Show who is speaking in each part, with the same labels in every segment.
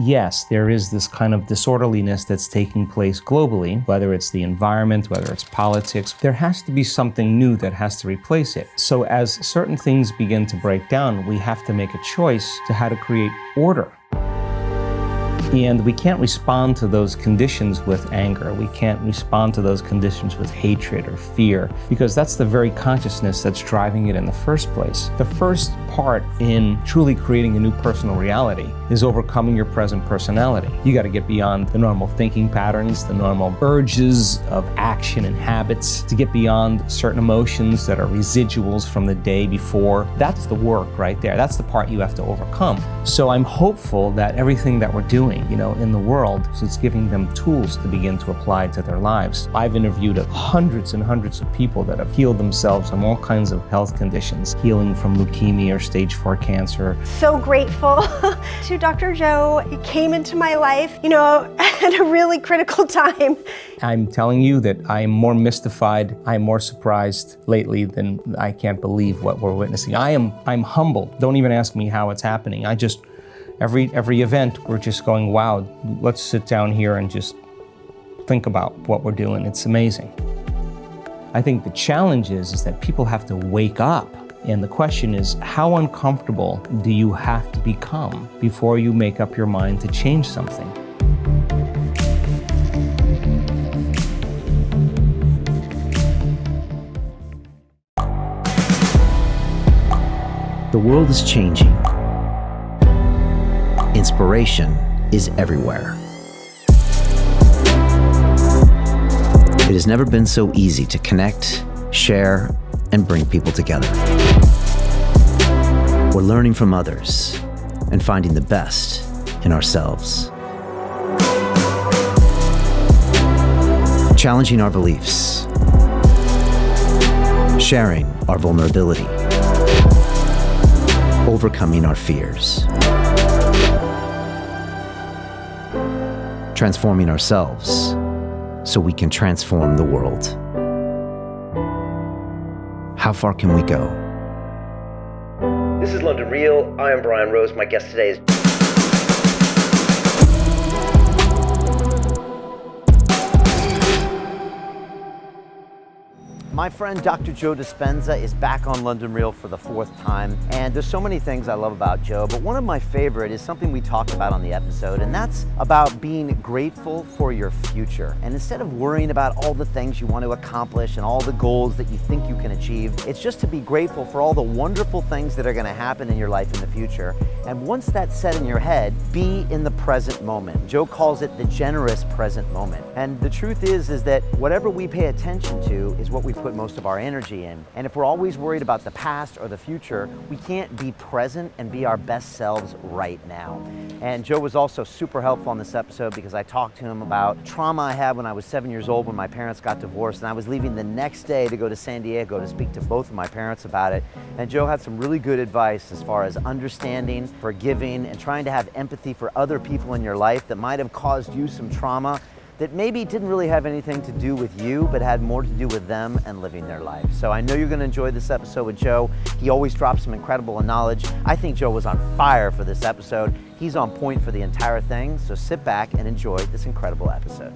Speaker 1: yes, there is this kind of disorderliness that's taking place globally, whether it's the environment, whether it's politics. There has to be something new that has to replace it. So as certain things begin to break down, we have to make a choice to how to create order. And we can't respond to those conditions with anger. We can't respond to those conditions with hatred or fear, because that's the very consciousness that's driving it in the first place. The first part in truly creating a new personal reality is overcoming your present personality. You got to get beyond the normal thinking patterns, the normal urges of action and habits, to get beyond certain emotions that are residuals from the day before. That's the work right there. That's the part you have to overcome. So I'm hopeful that everything that we're doing, in the world, so it's giving them tools to begin to apply to their lives. I've interviewed hundreds and hundreds of people that have healed themselves from all kinds of health conditions, healing from leukemia or stage 4 cancer.
Speaker 2: So grateful to Dr. Joe. He came into my life, at a really critical time.
Speaker 1: I'm telling you that I am more mystified, I'm more surprised lately than I can't believe what we're witnessing. I'm humble. Don't even ask me how it's happening. Every event, we're just going, wow, let's sit down here and just think about what we're doing. It's amazing. I think the challenge is that people have to wake up. And the question is, how uncomfortable do you have to become before you make up your mind to change something?
Speaker 3: The world is changing. Inspiration is everywhere. It has never been so easy to connect, share, and bring people together. We're learning from others and finding the best in ourselves. Challenging our beliefs, sharing our vulnerability, overcoming our fears, transforming ourselves so we can transform the world. How far can we go?
Speaker 4: This is London Real. I am Brian Rose. My guest today is my friend Dr. Joe Dispenza is back on London Real for the 4th time, and there's so many things I love about Joe, but one of my favorite is something we talked about on the episode, and that's about being grateful for your future. And instead of worrying about all the things you want to accomplish and all the goals that you think you can achieve, it's just to be grateful for all the wonderful things that are going to happen in your life in the future. And once that's set in your head, be in the present moment. Joe calls it the generous present moment. And the truth is that whatever we pay attention to is what we put most of our energy in. And if we're always worried about the past or the future, we can't be present and be our best selves right now. And Joe was also super helpful on this episode because I talked to him about trauma I had when I was 7 years old when my parents got divorced, and I was leaving the next day to go to San Diego to speak to both of my parents about it. And Joe had some really good advice as far as understanding, forgiving, and trying to have empathy for other people in your life that might have caused you some trauma that maybe didn't really have anything to do with you, but had more to do with them and living their life. So I know you're gonna enjoy this episode with Joe. He always drops some incredible knowledge. I think Joe was on fire for this episode. He's on point for the entire thing, so sit back and enjoy this incredible episode.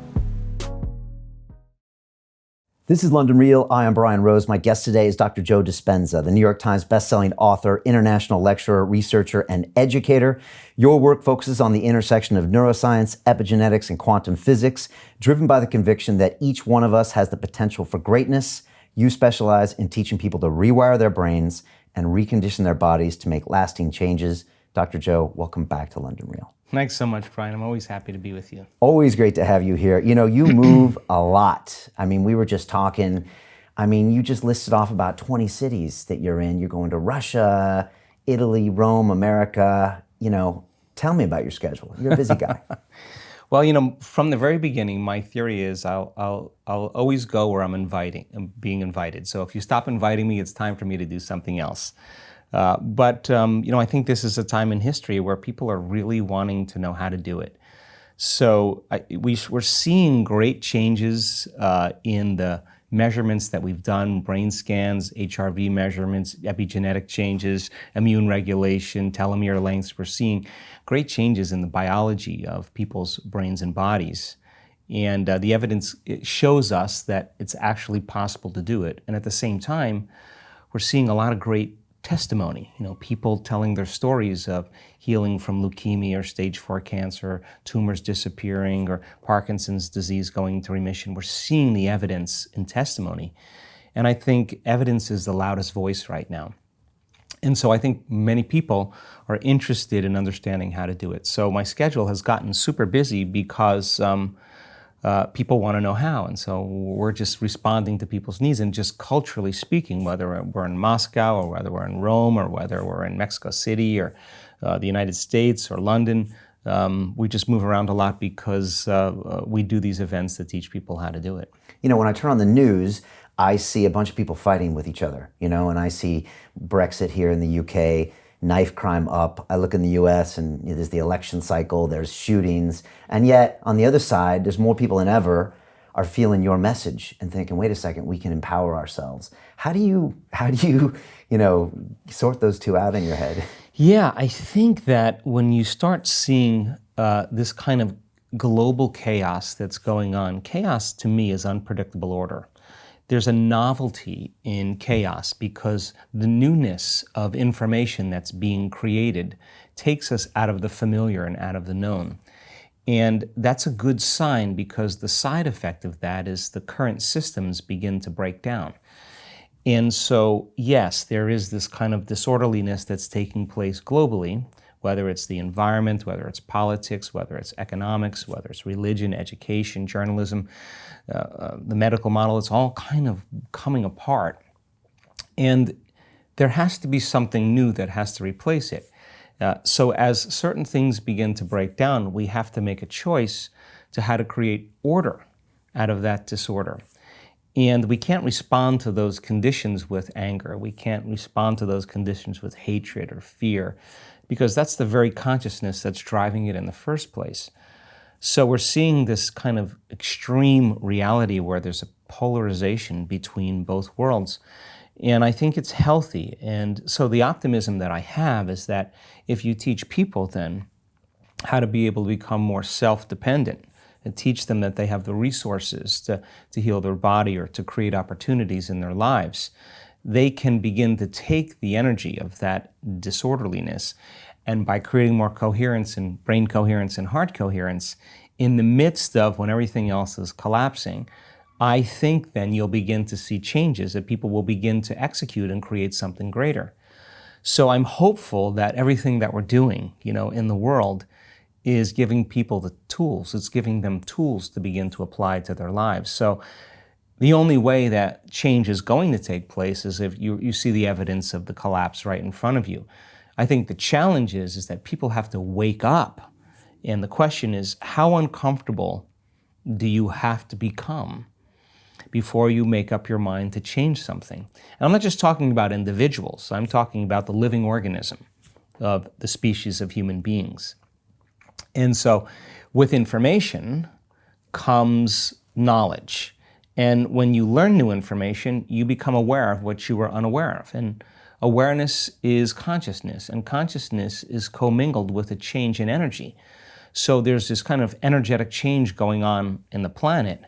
Speaker 4: This is London Real. I am Brian Rose. My guest today is Dr. Joe Dispenza, the New York Times bestselling author, international lecturer, researcher, and educator. Your work focuses on the intersection of neuroscience, epigenetics, and quantum physics, driven by the conviction that each one of us has the potential for greatness. You specialize in teaching people to rewire their brains and recondition their bodies to make lasting changes. Dr. Joe, welcome back to London Real.
Speaker 1: Thanks so much, Brian. I'm always happy to be with you.
Speaker 3: Always great to have you here. You know, you move a lot. I mean, we were just talking. I mean, you just listed off about 20 cities that you're in. You're going to Russia, Italy, Rome, America. You know, tell me about your schedule. You're a busy guy.
Speaker 1: Well, you know, from the very beginning, my theory is I'll always go where I'm being invited. So if you stop inviting me, it's time for me to do something else. But you know, I think this is a time in history where people are really wanting to know how to do it. So we're seeing great changes in the measurements that we've done, brain scans, HRV measurements, epigenetic changes, immune regulation, telomere lengths, we're seeing great changes in the biology of people's brains and bodies. And the evidence shows us that it's actually possible to do it. And at the same time, we're seeing a lot of great testimony, people telling their stories of healing from leukemia or stage 4 cancer, tumors disappearing, or Parkinson's disease going into remission. We're seeing the evidence in testimony. And I think evidence is the loudest voice right now. And so I think many people are interested in understanding how to do it. So my schedule has gotten super busy because people want to know how. And so we're just responding to people's needs. And just culturally speaking, whether we're in Moscow or whether we're in Rome or whether we're in Mexico City or the United States or London, we just move around a lot because we do these events that teach people how to do it.
Speaker 3: When I turn on the news, I see a bunch of people fighting with each other, and I see Brexit here in the UK, knife crime up. I look in the US and there's the election cycle, there's shootings, and yet on the other side, there's more people than ever are feeling your message and thinking, wait a second, we can empower ourselves. How do you sort those two out in your head?
Speaker 1: Yeah, I think that when you start seeing this kind of global chaos that's going on, chaos to me is unpredictable order. There's a novelty in chaos because the newness of information that's being created takes us out of the familiar and out of the known. And that's a good sign because the side effect of that is the current systems begin to break down. And so, yes, there is this kind of disorderliness that's taking place globally, whether it's the environment, whether it's politics, whether it's economics, whether it's religion, education, journalism, the medical model, it's all kind of coming apart. And there has to be something new that has to replace it. So as certain things begin to break down, we have to make a choice to how to create order out of that disorder. And we can't respond to those conditions with anger. We can't respond to those conditions with hatred or fear, because that's the very consciousness that's driving it in the first place. So we're seeing this kind of extreme reality where there's a polarization between both worlds. And I think it's healthy. And so the optimism that I have is that if you teach people then how to be able to become more self-dependent and teach them that they have the resources to heal their body or to create opportunities in their lives, they can begin to take the energy of that disorderliness, and by creating more coherence and brain coherence and heart coherence in the midst of when everything else is collapsing, I think then you'll begin to see changes that people will begin to execute and create something greater. So I'm hopeful that everything that we're doing, in the world is giving people the tools. It's giving them tools to begin to apply to their lives. So the only way that change is going to take place is if you see the evidence of the collapse right in front of you. I think the challenge is that people have to wake up. And the question is, how uncomfortable do you have to become before you make up your mind to change something? And I'm not just talking about individuals. I'm talking about the living organism of the species of human beings. And so with information comes knowledge. And when you learn new information, you become aware of what you were unaware of. And awareness is consciousness, and consciousness is commingled with a change in energy. So there's this kind of energetic change going on in the planet,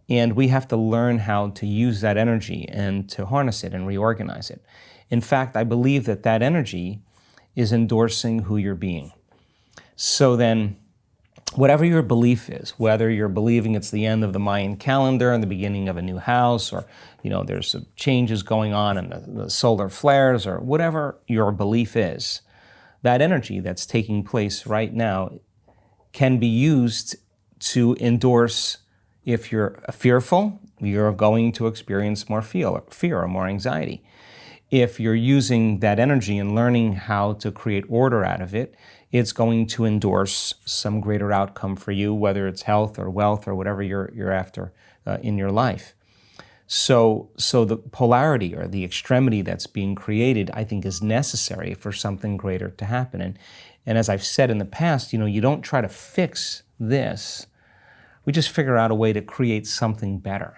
Speaker 1: and we have to learn how to use that energy and to harness it and reorganize it. In fact, I believe that that energy is endorsing who you're being. So then, whatever your belief is, whether you're believing it's the end of the Mayan calendar and the beginning of a new house, or there's some changes going on in the solar flares, or whatever your belief is, that energy that's taking place right now can be used to endorse. If you're fearful, you're going to experience more fear or more anxiety. If you're using that energy and learning how to create order out of it, it's going to endorse some greater outcome for you, whether it's health or wealth or whatever you're after in your life. So the polarity or the extremity that's being created, I think, is necessary for something greater to happen. And as I've said in the past, you don't try to fix this. We just figure out a way to create something better.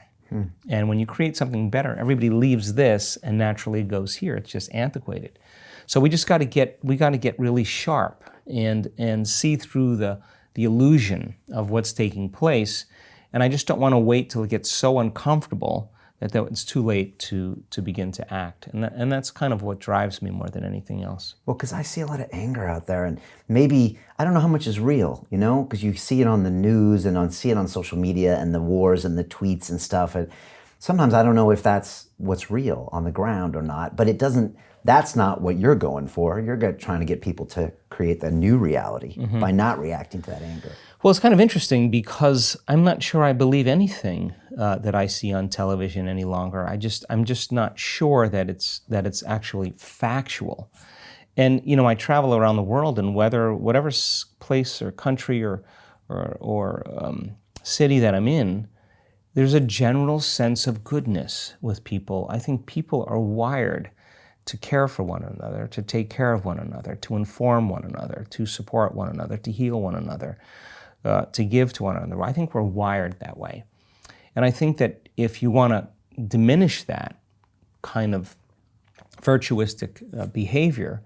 Speaker 1: And when you create something better, everybody leaves this and naturally goes here. It's just antiquated. So we just got to get really sharp and see through the illusion of what's taking place. And I just don't want to wait till it gets so uncomfortable that it's too late to begin to act. And that's kind of what drives me more than anything else.
Speaker 3: Well, because I see a lot of anger out there, and maybe, I don't know how much is real, you know, because you see it on the news and see it on social media and the wars and the tweets and stuff. And sometimes I don't know if that's what's real on the ground or not, but that's not what you're going for. You're trying to get people to create a new reality by not reacting to that anger.
Speaker 1: Well, it's kind of interesting because I'm not sure I believe anything that I see on television any longer. I'm just not sure that it's actually factual. And you know, I travel around the world, and whatever place or country or city that I'm in, there's a general sense of goodness with people. I think people are wired to care for one another, to take care of one another, to inform one another, to support one another, to heal one another. To give to one another. I think we're wired that way. And I think that if you want to diminish that kind of virtuistic behavior,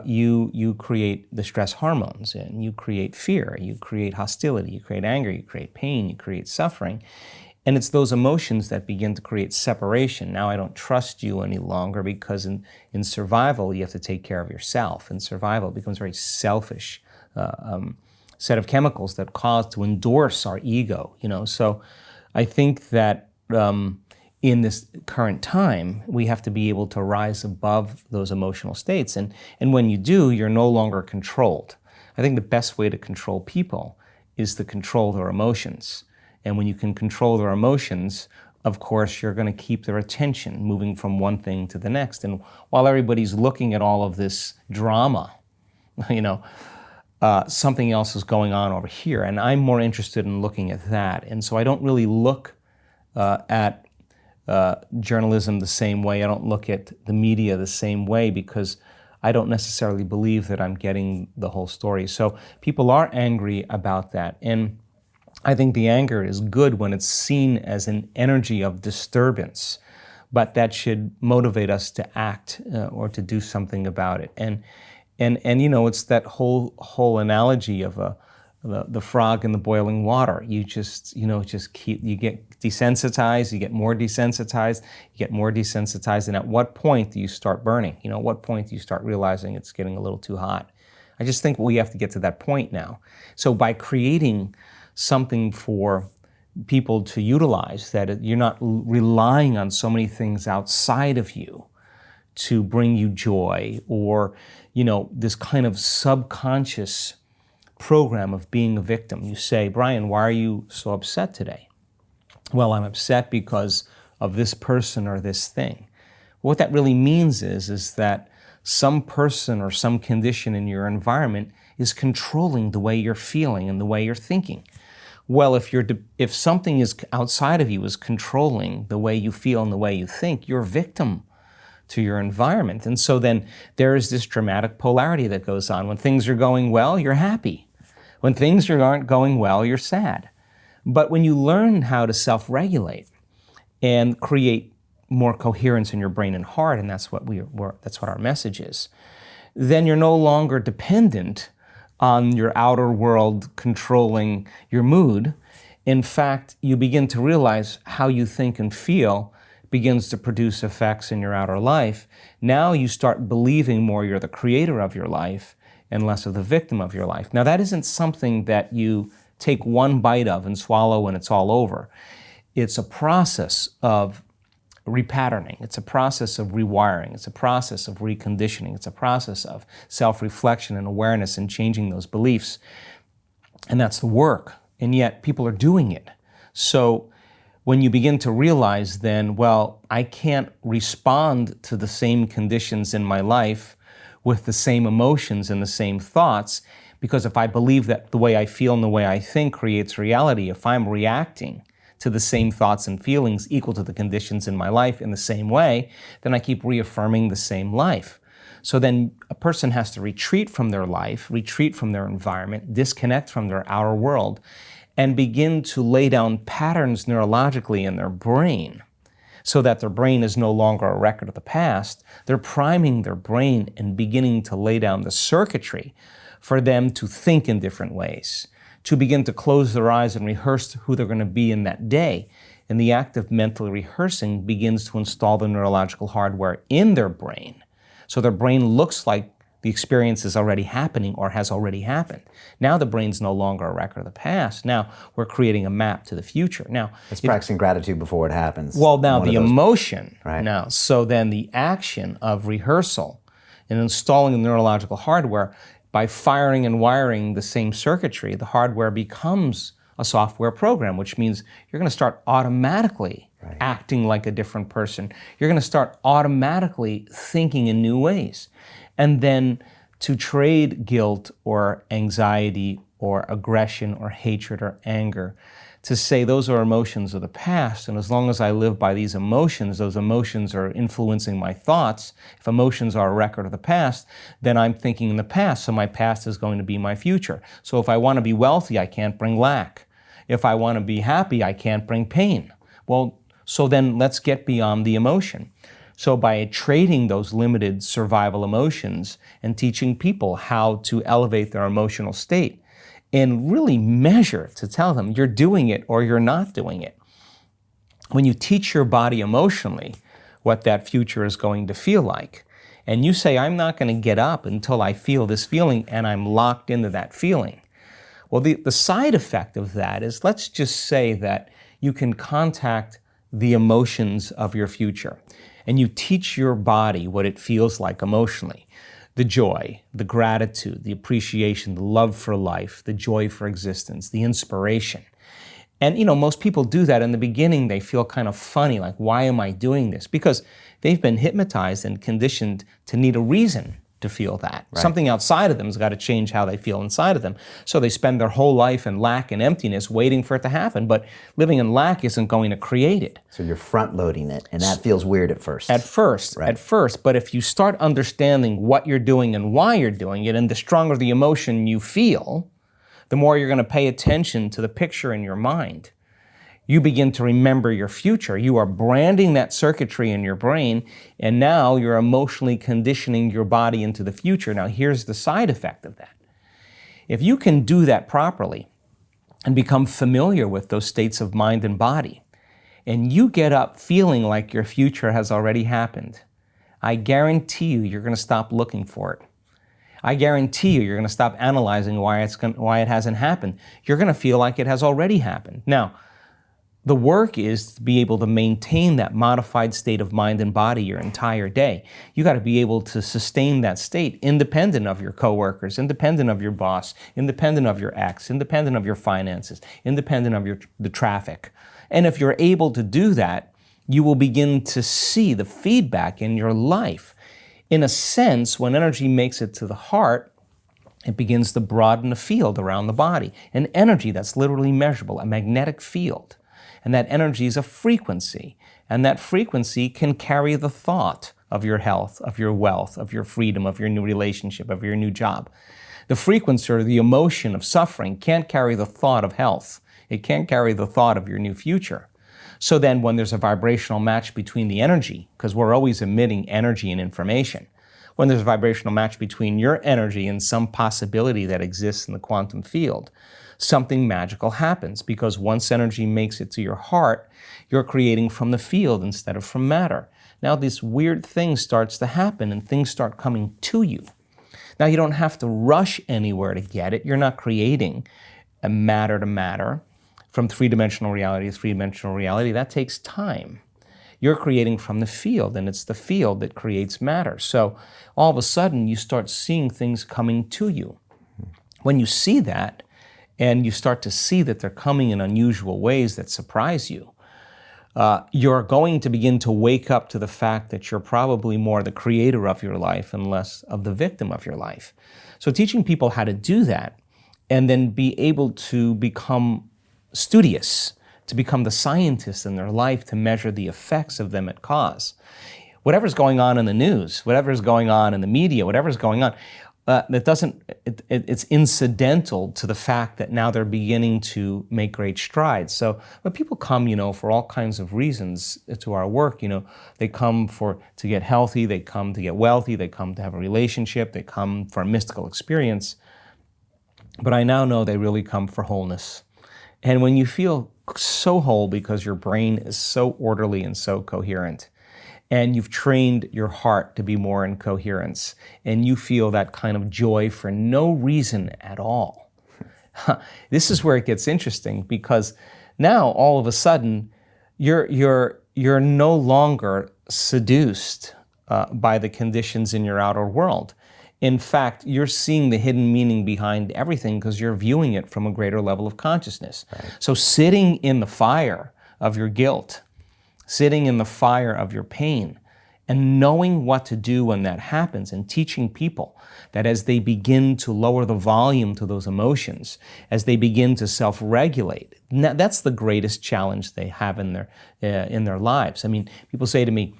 Speaker 1: you create the stress hormones, and you create fear, you create hostility, you create anger, you create pain, you create suffering. And it's those emotions that begin to create separation. Now I don't trust you any longer, because in survival, you have to take care of yourself. In survival, it becomes very selfish set of chemicals that cause to endorse our ego, you know. So I think that in this current time, we have to be able to rise above those emotional states. And when you do, you're no longer controlled. I think the best way to control people is to control their emotions. And when you can control their emotions, of course, you're going to keep their attention moving from one thing to the next. And while everybody's looking at all of this drama, you know, something else is going on over here, and I'm more interested in looking at that. And so I don't really look at journalism the same way. I don't look at the media the same way, because I don't necessarily believe that I'm getting the whole story. So people are angry about that. And I think the anger is good when it's seen as an energy of disturbance, but that should motivate us to act or to do something about it. And you know, it's that whole analogy of the frog in the boiling water. You just you get desensitized, you get more desensitized, you get more desensitized, and at what point do you start burning? You know, at what point do you start realizing it's getting a little too hot? I just think we have to get to that point now. So by creating something for people to utilize, that you're not relying on so many things outside of you to bring you joy, or, you know, this kind of subconscious program of being a victim. You say, Brian, why are you so upset today? Well, I'm upset because of this person or this thing. What that really means is that some person or some condition in your environment is controlling the way you're feeling and the way you're thinking. Well, if something is outside of you is controlling the way you feel and the way you think, you're a victim to your environment. And so then there is this dramatic polarity that goes on. When things are going well, you're happy. When things aren't going well, you're sad. But when you learn how to self-regulate and create more coherence in your brain and heart, and that's what our message is, then you're no longer dependent on your outer world controlling your mood. In fact, you begin to realize how you think and feel begins to produce effects in your outer life. Now you start believing more you're the creator of your life and less of the victim of your life. Now that isn't something that you take one bite of and swallow and it's all over. It's a process of repatterning. It's a process of rewiring. It's a process of reconditioning. It's a process of self-reflection and awareness and changing those beliefs. And that's the work. And yet people are doing it. So when you begin to realize then, well, I can't respond to the same conditions in my life with the same emotions and the same thoughts, because if I believe that the way I feel and the way I think creates reality, if I'm reacting to the same thoughts and feelings equal to the conditions in my life in the same way, then I keep reaffirming the same life. So then a person has to retreat from their life, retreat from their environment, disconnect from their outer world, and begin to lay down patterns neurologically in their brain so that their brain is no longer a record of the past. They're priming their brain and beginning to lay down the circuitry for them to think in different ways, to begin to close their eyes and rehearse who they're going to be in that day. And the act of mentally rehearsing begins to install the neurological hardware in their brain. So their brain looks like the experience is already happening or has already happened. Now the brain's no longer a record of the past. Now we're creating a map to the future. Now
Speaker 3: it's practicing gratitude before it happens.
Speaker 1: Well, now the emotion.
Speaker 3: Right.
Speaker 1: Now, so then the action of rehearsal and installing the neurological hardware, by firing and wiring the same circuitry, the hardware becomes a software program, which means you're going to start automatically acting like a different person. You're going to start automatically thinking in new ways. And then to trade guilt or anxiety or aggression or hatred or anger, to say those are emotions of the past, and as long as I live by these emotions, those emotions are influencing my thoughts. If emotions are a record of the past, then I'm thinking in the past, so my past is going to be my future. So if I want to be wealthy, I can't bring lack. If I want to be happy, I can't bring pain. Well, so then let's get beyond the emotion. So by trading those limited survival emotions and teaching people how to elevate their emotional state and really measure to tell them you're doing it or you're not doing it. When you teach your body emotionally what that future is going to feel like, and you say, I'm not going to get up until I feel this feeling and I'm locked into that feeling. Well, the side effect of that is, let's just say that you can contact the emotions of your future and you teach your body what it feels like emotionally. The joy, the gratitude, the appreciation, the love for life, the joy for existence, the inspiration. And most people do that in the beginning. They feel kind of funny, like, why am I doing this? Because they've been hypnotized and conditioned to need a reason to feel that. Right. Something outside of them has got to change how they feel inside of them. So they spend their whole life in lack and emptiness waiting for it to happen. But living in lack isn't going to create it.
Speaker 3: So you're front loading it, and that feels weird at first.
Speaker 1: At first. But if you start understanding what you're doing and why you're doing it, and the stronger the emotion you feel, the more you're going to pay attention to the picture in your mind. You begin to remember your future. You are branding that circuitry in your brain, and now you're emotionally conditioning your body into the future. Now, here's the side effect of that. If you can do that properly and become familiar with those states of mind and body, and you get up feeling like your future has already happened, I guarantee you're going to stop looking for it. I guarantee you're going to stop analyzing why it hasn't happened. You're going to feel like it has already happened. Now, the work is to be able to maintain that modified state of mind and body your entire day. You got to be able to sustain that state independent of your coworkers, independent of your boss, independent of your ex, independent of your finances, independent of the traffic. And if you're able to do that, you will begin to see the feedback in your life. In a sense, when energy makes it to the heart, it begins to broaden a field around the body, an energy that's literally measurable, a magnetic field. And that energy is a frequency, and that frequency can carry the thought of your health, of your wealth, of your freedom, of your new relationship, of your new job. The frequency or the emotion of suffering can't carry the thought of health. It can't carry the thought of your new future. So then when there's a vibrational match between the energy, because we're always emitting energy and information, when there's a vibrational match between your energy and some possibility that exists in the quantum field, something magical happens, because once energy makes it to your heart, you're creating from the field instead of from matter. Now this weird thing starts to happen and things start coming to you. Now you don't have to rush anywhere to get it. You're not creating a matter to matter from three-dimensional reality to three-dimensional reality. That takes time. You're creating from the field, and it's the field that creates matter. So all of a sudden you start seeing things coming to you. When you see that, and you start to see that they're coming in unusual ways that surprise you, you're going to begin to wake up to the fact that you're probably more the creator of your life and less of the victim of your life. So teaching people how to do that and then be able to become studious, to become the scientist in their life, to measure the effects of them at cause. whatever's going on in the news, whatever's going on in the media, whatever's going on, it's incidental to the fact that now they're beginning to make great strides. So when people come, for all kinds of reasons to our work, they come to get healthy, they come to get wealthy, they come to have a relationship, they come for a mystical experience. But I now know they really come for wholeness. And when you feel so whole because your brain is so orderly and so coherent, and you've trained your heart to be more in coherence, and you feel that kind of joy for no reason at all. This is where it gets interesting, because now all of a sudden you're no longer seduced by the conditions in your outer world. In fact, you're seeing the hidden meaning behind everything because you're viewing it from a greater level of consciousness. Right. So sitting in the fire of your guilt, sitting in the fire of your pain, and knowing what to do when that happens, and teaching people that as they begin to lower the volume to those emotions, as they begin to self-regulate, that's the greatest challenge they have in their lives. I mean, people say to me,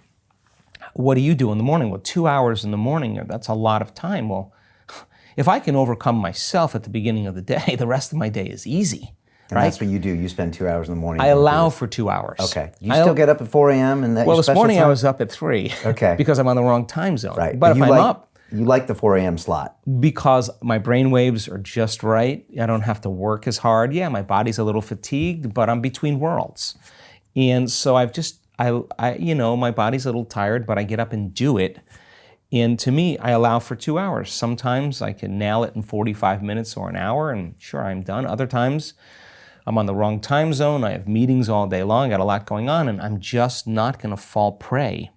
Speaker 1: what do you do in the morning? Well, 2 hours in the morning, that's a lot of time. Well, if I can overcome myself at the beginning of the day, the rest of my day is easy.
Speaker 3: And
Speaker 1: right?
Speaker 3: That's what you do. You spend 2 hours in the morning.
Speaker 1: I allow for 2 hours.
Speaker 3: Okay. You still get up at 4 a.m. and that.
Speaker 1: Well, this morning I was up at 3.
Speaker 3: Okay.
Speaker 1: Because I'm on the wrong time zone.
Speaker 3: Right.
Speaker 1: But if I'm up,
Speaker 3: you like the 4 a.m. slot
Speaker 1: because my brain waves are just right. I don't have to work as hard. Yeah, my body's a little fatigued, but I'm between worlds, and so my body's a little tired, but I get up and do it. And to me, I allow for 2 hours. Sometimes I can nail it in 45 minutes or an hour, and sure, I'm done. Other times, I'm on the wrong time zone. I have meetings all day long. I got a lot going on, and I'm just not going to fall prey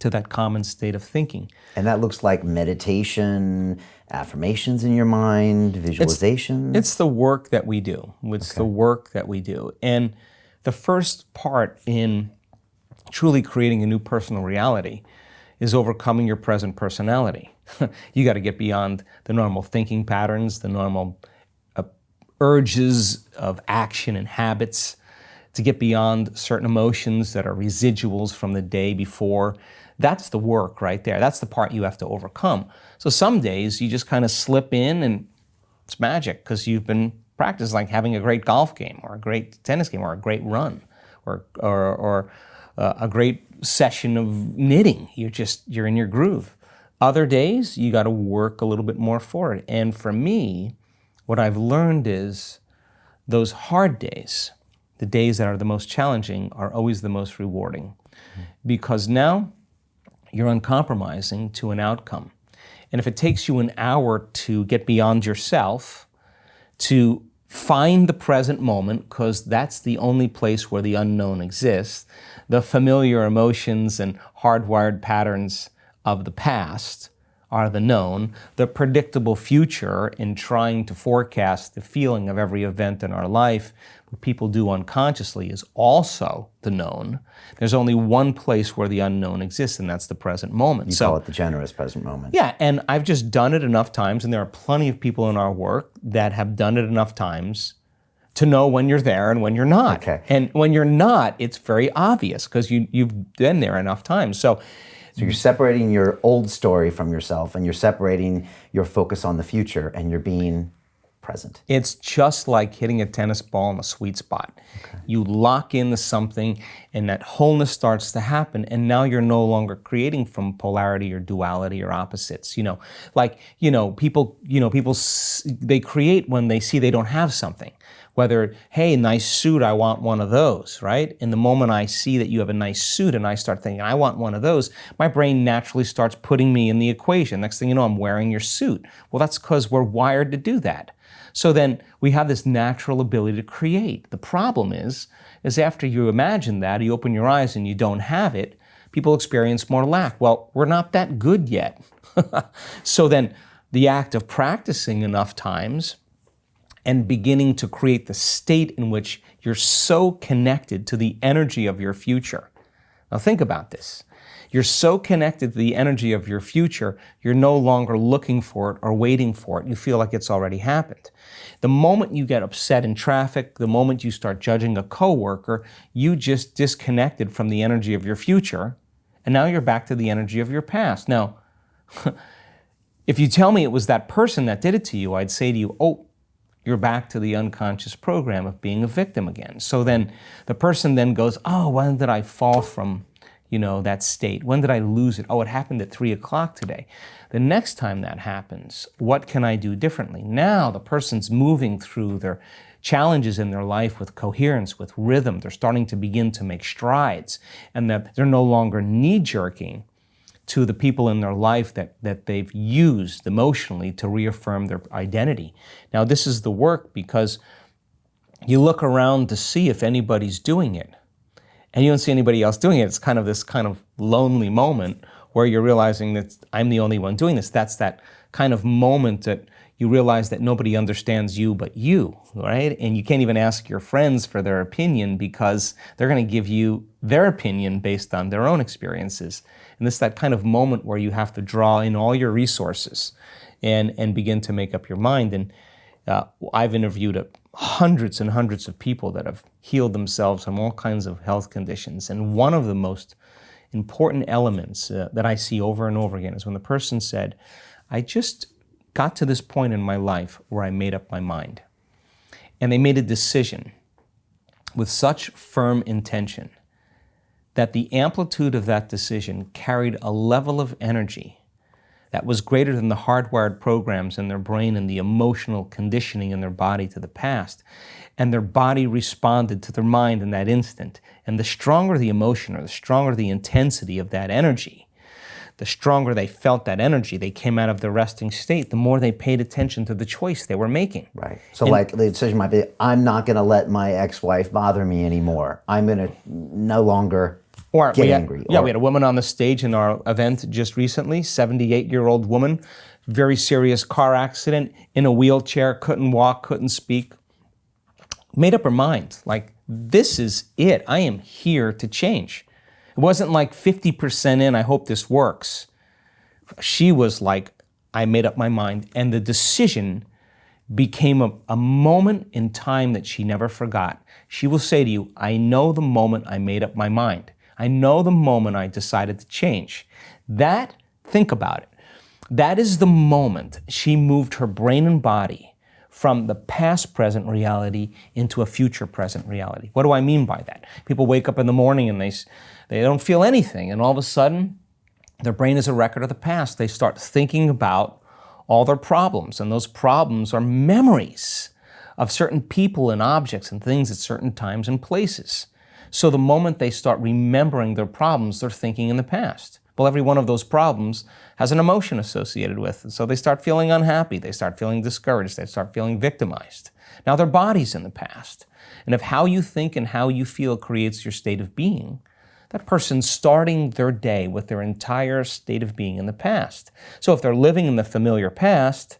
Speaker 1: to that common state of thinking.
Speaker 3: And that looks like meditation, affirmations in your mind, visualization.
Speaker 1: It's the work that we do. It's the work that we do. And the first part in truly creating a new personal reality is overcoming your present personality. You got to get beyond the normal thinking patterns, the normal urges of action and habits, to get beyond certain emotions that are residuals from the day before. That's the work right there. That's the part you have to overcome. So some days you just kind of slip in and it's magic because you've been practicing, like having a great golf game or a great tennis game or a great run or a great session of knitting. You're in your groove. Other days you got to work a little bit more for it. And for me, what I've learned is those hard days, the days that are the most challenging, are always the most rewarding. Because now you're uncompromising to an outcome. And if it takes you an hour to get beyond yourself, to find the present moment, because that's the only place where the unknown exists, the familiar emotions and hardwired patterns of the past are the known. The predictable future, in trying to forecast the feeling of every event in our life, what people do unconsciously, is also the known. There's only one place where the unknown exists, and that's the present moment.
Speaker 3: You call it the generous present moment.
Speaker 1: Yeah, and I've just done it enough times, and there are plenty of people in our work that have done it enough times to know when you're there and when you're not.
Speaker 3: Okay.
Speaker 1: And when you're not, it's very obvious because you've been there enough times. So
Speaker 3: you're separating your old story from yourself, and you're separating your focus on the future, and you're being present.
Speaker 1: It's just like hitting a tennis ball in a sweet spot. Okay. You lock into something, and that wholeness starts to happen, and now you're no longer creating from polarity or duality or opposites. People they create when they see they don't have something. Whether, hey, nice suit, I want one of those, right? And the moment I see that you have a nice suit and I start thinking, I want one of those, my brain naturally starts putting me in the equation. Next thing you know, I'm wearing your suit. Well, that's because we're wired to do that. So then we have this natural ability to create. The problem is after you imagine that, you open your eyes and you don't have it, people experience more lack. Well, we're not that good yet. So then the act of practicing enough times and beginning to create the state in which you're so connected to the energy of your future. Now think about this. You're so connected to the energy of your future, you're no longer looking for it or waiting for it. You feel like it's already happened. The moment you get upset in traffic, the moment you start judging a coworker, you just disconnected from the energy of your future, And now you're back to the energy of your past. Now, if you tell me it was that person that did it to you, I'd say to you, oh, you're back to the unconscious program of being a victim again. So then the person then goes, oh, when did I fall from, that state? When did I lose it? Oh, it happened at 3 o'clock today. The next time that happens, what can I do differently? Now the person's moving through their challenges in their life with coherence, with rhythm. They're starting to begin to make strides, and that they're no longer knee-jerking to the people in their life that they've used emotionally to reaffirm their identity. Now, this is the work because you look around to see if anybody's doing it, and you don't see anybody else doing it. It's kind of this kind of lonely moment where you're realizing that I'm the only one doing this. That's that kind of moment that you realize that nobody understands you but you, right? And you can't even ask your friends for their opinion because they're going to give you their opinion based on their own experiences. And it's that kind of moment where you have to draw in all your resources and begin to make up your mind. And I've interviewed hundreds and hundreds of people that have healed themselves from all kinds of health conditions. And one of the most important elements that I see over and over again is when the person said, I just got to this point in my life where I made up my mind. And they made a decision with such firm intention that the amplitude of that decision carried a level of energy that was greater than the hardwired programs in their brain and the emotional conditioning in their body to the past. And their body responded to their mind in that instant. And the stronger the emotion or the stronger the intensity of that energy, the stronger they felt that energy, they came out of the resting state, the more they paid attention to the choice they were making.
Speaker 3: Right. So like the decision might be, I'm not going to let my ex-wife bother me anymore. I'm going to no longer get angry.
Speaker 1: We had a woman on the stage in our event just recently, 78-year-old woman, very serious car accident, in a wheelchair, couldn't walk, couldn't speak. Made up her mind, like, this is it. I am here to change. It wasn't like 50% in, I hope this works. She was like, I made up my mind. And the decision became a moment in time that she never forgot. She will say to you, I know the moment I made up my mind. I know the moment I decided to change. Think about it. That is the moment she moved her brain and body from the past present reality into a future present reality. What do I mean by that? People wake up in the morning and they don't feel anything, and all of a sudden, their brain is a record of the past. They start thinking about all their problems, and those problems are memories of certain people and objects and things at certain times and places. So the moment they start remembering their problems, they're thinking in the past. Well, every one of those problems has an emotion associated with it. So they start feeling unhappy, they start feeling discouraged, they start feeling victimized. Now their body's in the past. And if how you think and how you feel creates your state of being, that person's starting their day with their entire state of being in the past. So if they're living in the familiar past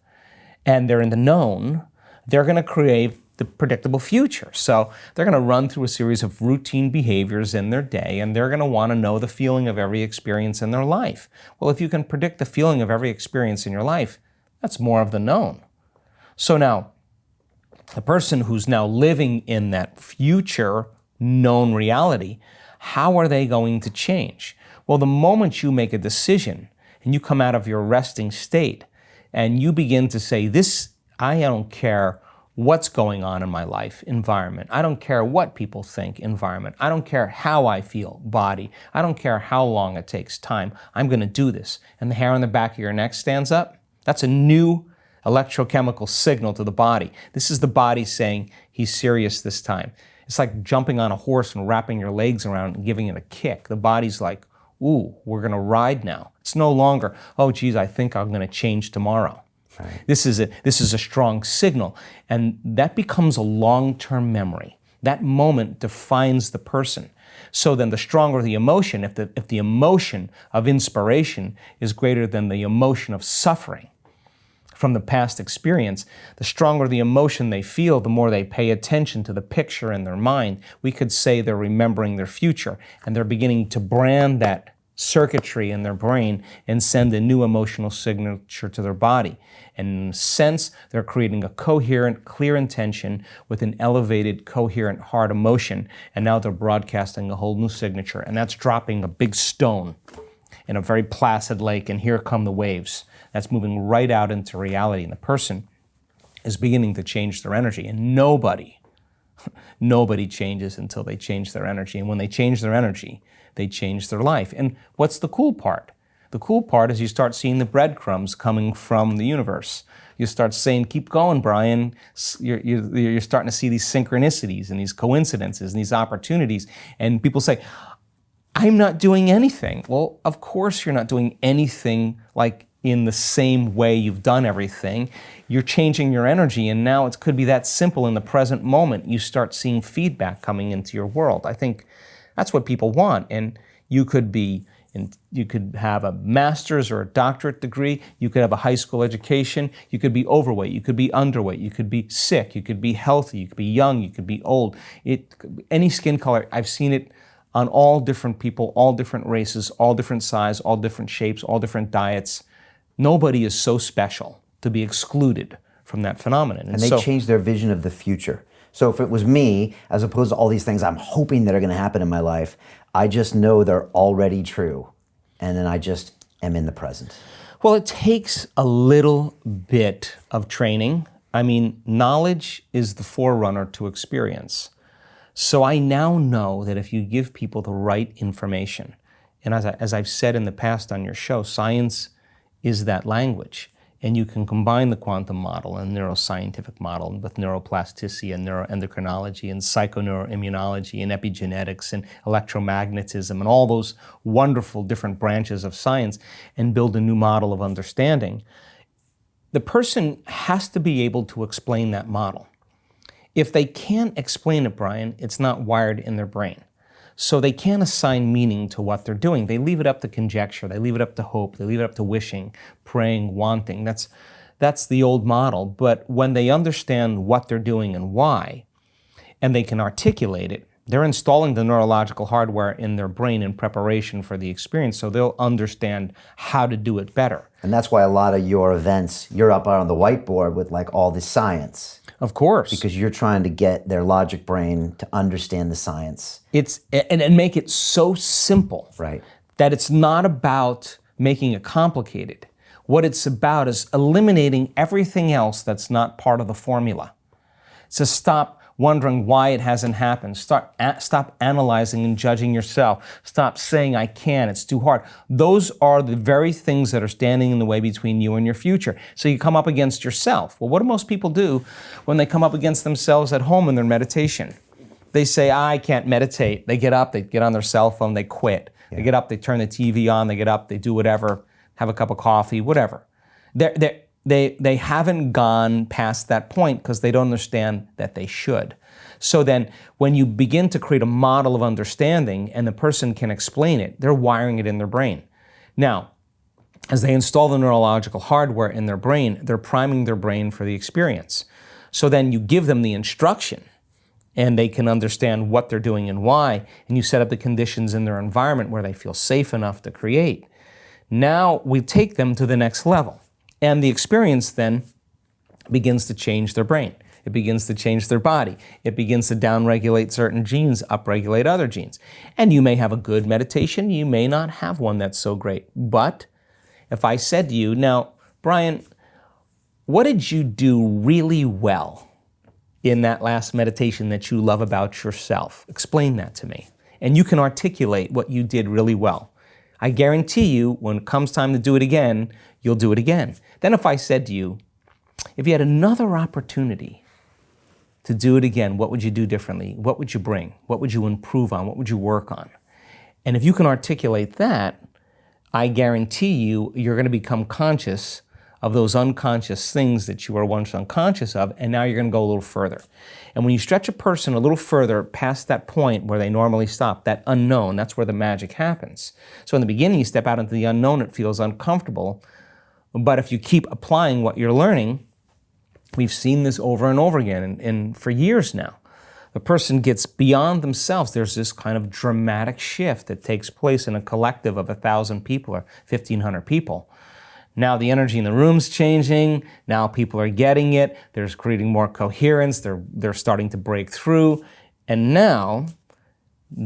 Speaker 1: and they're in the known, they're going to crave the predictable future. So they're going to run through a series of routine behaviors in their day, and they're going to want to know the feeling of every experience in their life. Well, if you can predict the feeling of every experience in your life, that's more of the known. So now, the person who's now living in that future known reality, how are they going to change? Well, the moment you make a decision and you come out of your resting state and you begin to say, I don't care what's going on in my life, environment. I don't care what people think, environment. I don't care how I feel, body. I don't care how long it takes, time. I'm going to do this. And the hair on the back of your neck stands up. That's a new electrochemical signal to the body. This is the body saying, he's serious this time. It's like jumping on a horse and wrapping your legs around and giving it a kick. The body's like, ooh, we're going to ride now. It's no longer, oh, geez, I think I'm going to change tomorrow. Right. This is a strong signal, and that becomes a long-term memory. That moment defines the person. So then the stronger the emotion, if the emotion of inspiration is greater than the emotion of suffering from the past experience, the stronger the emotion they feel, the more they pay attention to the picture in their mind. We could say they're remembering their future, and they're beginning to brand that circuitry in their brain and send a new emotional signature to their body. And in a sense, they're creating a coherent, clear intention with an elevated, coherent heart emotion, and now they're broadcasting a whole new signature, and that's dropping a big stone in a very placid lake, and here come the waves. That's moving right out into reality, and the person is beginning to change their energy, and nobody changes until they change their energy, and when they change their energy, they change their life. And what's the cool part? The cool part is you start seeing the breadcrumbs coming from the universe. You start saying, keep going, Brian. You're starting to see these synchronicities and these coincidences and these opportunities. And people say, I'm not doing anything. Well, of course you're not doing anything like in the same way you've done everything. You're changing your energy, and now it could be that simple in the present moment. You start seeing feedback coming into your world. I think that's what people want. And you could have a master's or a doctorate degree, you could have a high school education, you could be overweight, you could be underweight, you could be sick, you could be healthy, you could be young, you could be old. Any skin color, I've seen it on all different people, all different races, all different size, all different shapes, all different diets. Nobody is so special to be excluded from that phenomenon.
Speaker 3: And they change their vision of the future. So if it was me, as opposed to all these things I'm hoping that are going to happen in my life, I just know they're already true. And then I just am in the present.
Speaker 1: Well, it takes a little bit of training. I mean, knowledge is the forerunner to experience. So I now know that if you give people the right information, and as I've said in the past on your show, science is that language. And you can combine the quantum model and neuroscientific model with neuroplasticity and neuroendocrinology and psychoneuroimmunology and epigenetics and electromagnetism and all those wonderful different branches of science and build a new model of understanding. The person has to be able to explain that model. If they can't explain it, Brian, it's not wired in their brain. So they can't assign meaning to what they're doing. They leave it up to conjecture. They leave it up to hope. They leave it up to wishing, praying, wanting. That's the old model. But when they understand what they're doing and why, and they can articulate it, they're installing the neurological hardware in their brain in preparation for the experience, so they'll understand how to do it better.
Speaker 3: And that's why a lot of your events, you're up on the whiteboard with like all the science.
Speaker 1: Of course.
Speaker 3: Because you're trying to get their logic brain to understand the science.
Speaker 1: And make it so simple,
Speaker 3: right,
Speaker 1: that it's not about making it complicated. What it's about is eliminating everything else that's not part of the formula. So stop wondering why it hasn't happened. Stop analyzing and judging yourself. Stop saying, I can't, it's too hard. Those are the very things that are standing in the way between you and your future. So you come up against yourself. Well, what do most people do when they come up against themselves at home in their meditation? They say, I can't meditate. They get up, they get on their cell phone, they quit. Yeah. They get up, they turn the TV on, they get up, they do whatever, have a cup of coffee, whatever. They haven't gone past that point because they don't understand that they should. So then when you begin to create a model of understanding and the person can explain it, they're wiring it in their brain. Now, as they install the neurological hardware in their brain, they're priming their brain for the experience. So then you give them the instruction and they can understand what they're doing and why, and you set up the conditions in their environment where they feel safe enough to create. Now we take them to the next level. And the experience then begins to change their brain. It begins to change their body. It begins to downregulate certain genes, upregulate other genes. And you may have a good meditation. You may not have one that's so great. But if I said to you, now, Brian, what did you do really well in that last meditation that you love about yourself? Explain that to me. And you can articulate what you did really well. I guarantee you, when it comes time to do it again, you'll do it again. Then if I said to you, if you had another opportunity to do it again, what would you do differently? What would you bring? What would you improve on? What would you work on? And if you can articulate that, I guarantee you, you're going to become conscious of those unconscious things that you were once unconscious of, and now you're going to go a little further. And when you stretch a person a little further past that point where they normally stop, that unknown, that's where the magic happens. So in the beginning, you step out into the unknown, it feels uncomfortable. But if you keep applying what you're learning, we've seen this over and over again and for years now. the person gets beyond themselves. There's this kind of dramatic shift that takes place in a collective of 1,000 people or 1,500 people. Now the energy in the room's changing. Now people are getting it. They're creating more coherence. They're starting to break through. And now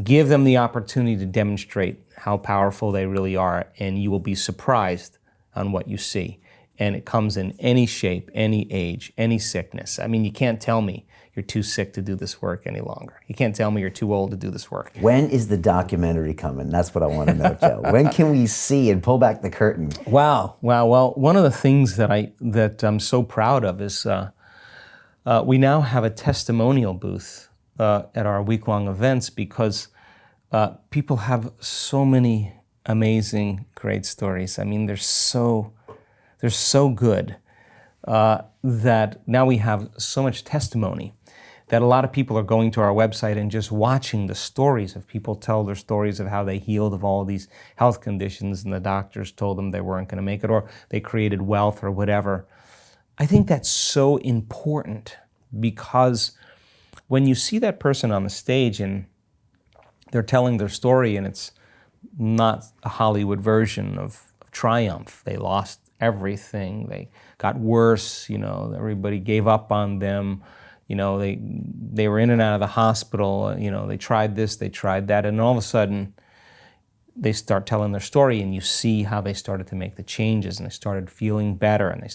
Speaker 1: give them the opportunity to demonstrate how powerful they really are, and you will be surprised on what you see. And it comes in any shape, any age, any sickness. I mean, you can't tell me you're too sick to do this work any longer. You can't tell me you're too old to do this work.
Speaker 3: When is the documentary coming? That's what I want to know, Joe. When can we see and pull back the curtain?
Speaker 1: Wow. Well, one of the things that I'm so proud of is we now have a testimonial booth at our week-long events, because people have so many amazing, great stories. I mean, they're so good that now we have so much testimony that a lot of people are going to our website and just watching the stories of people tell their stories of how they healed of all these health conditions and the doctors told them they weren't going to make it, or they created wealth or whatever. I think that's so important, because when you see that person on the stage and they're telling their story and it's not a Hollywood version of triumph, they lost everything, they got worse, everybody gave up on them, they were in and out of the hospital, they tried this, they tried that, and all of a sudden they start telling their story, and you see how they started to make the changes, and they started feeling better, and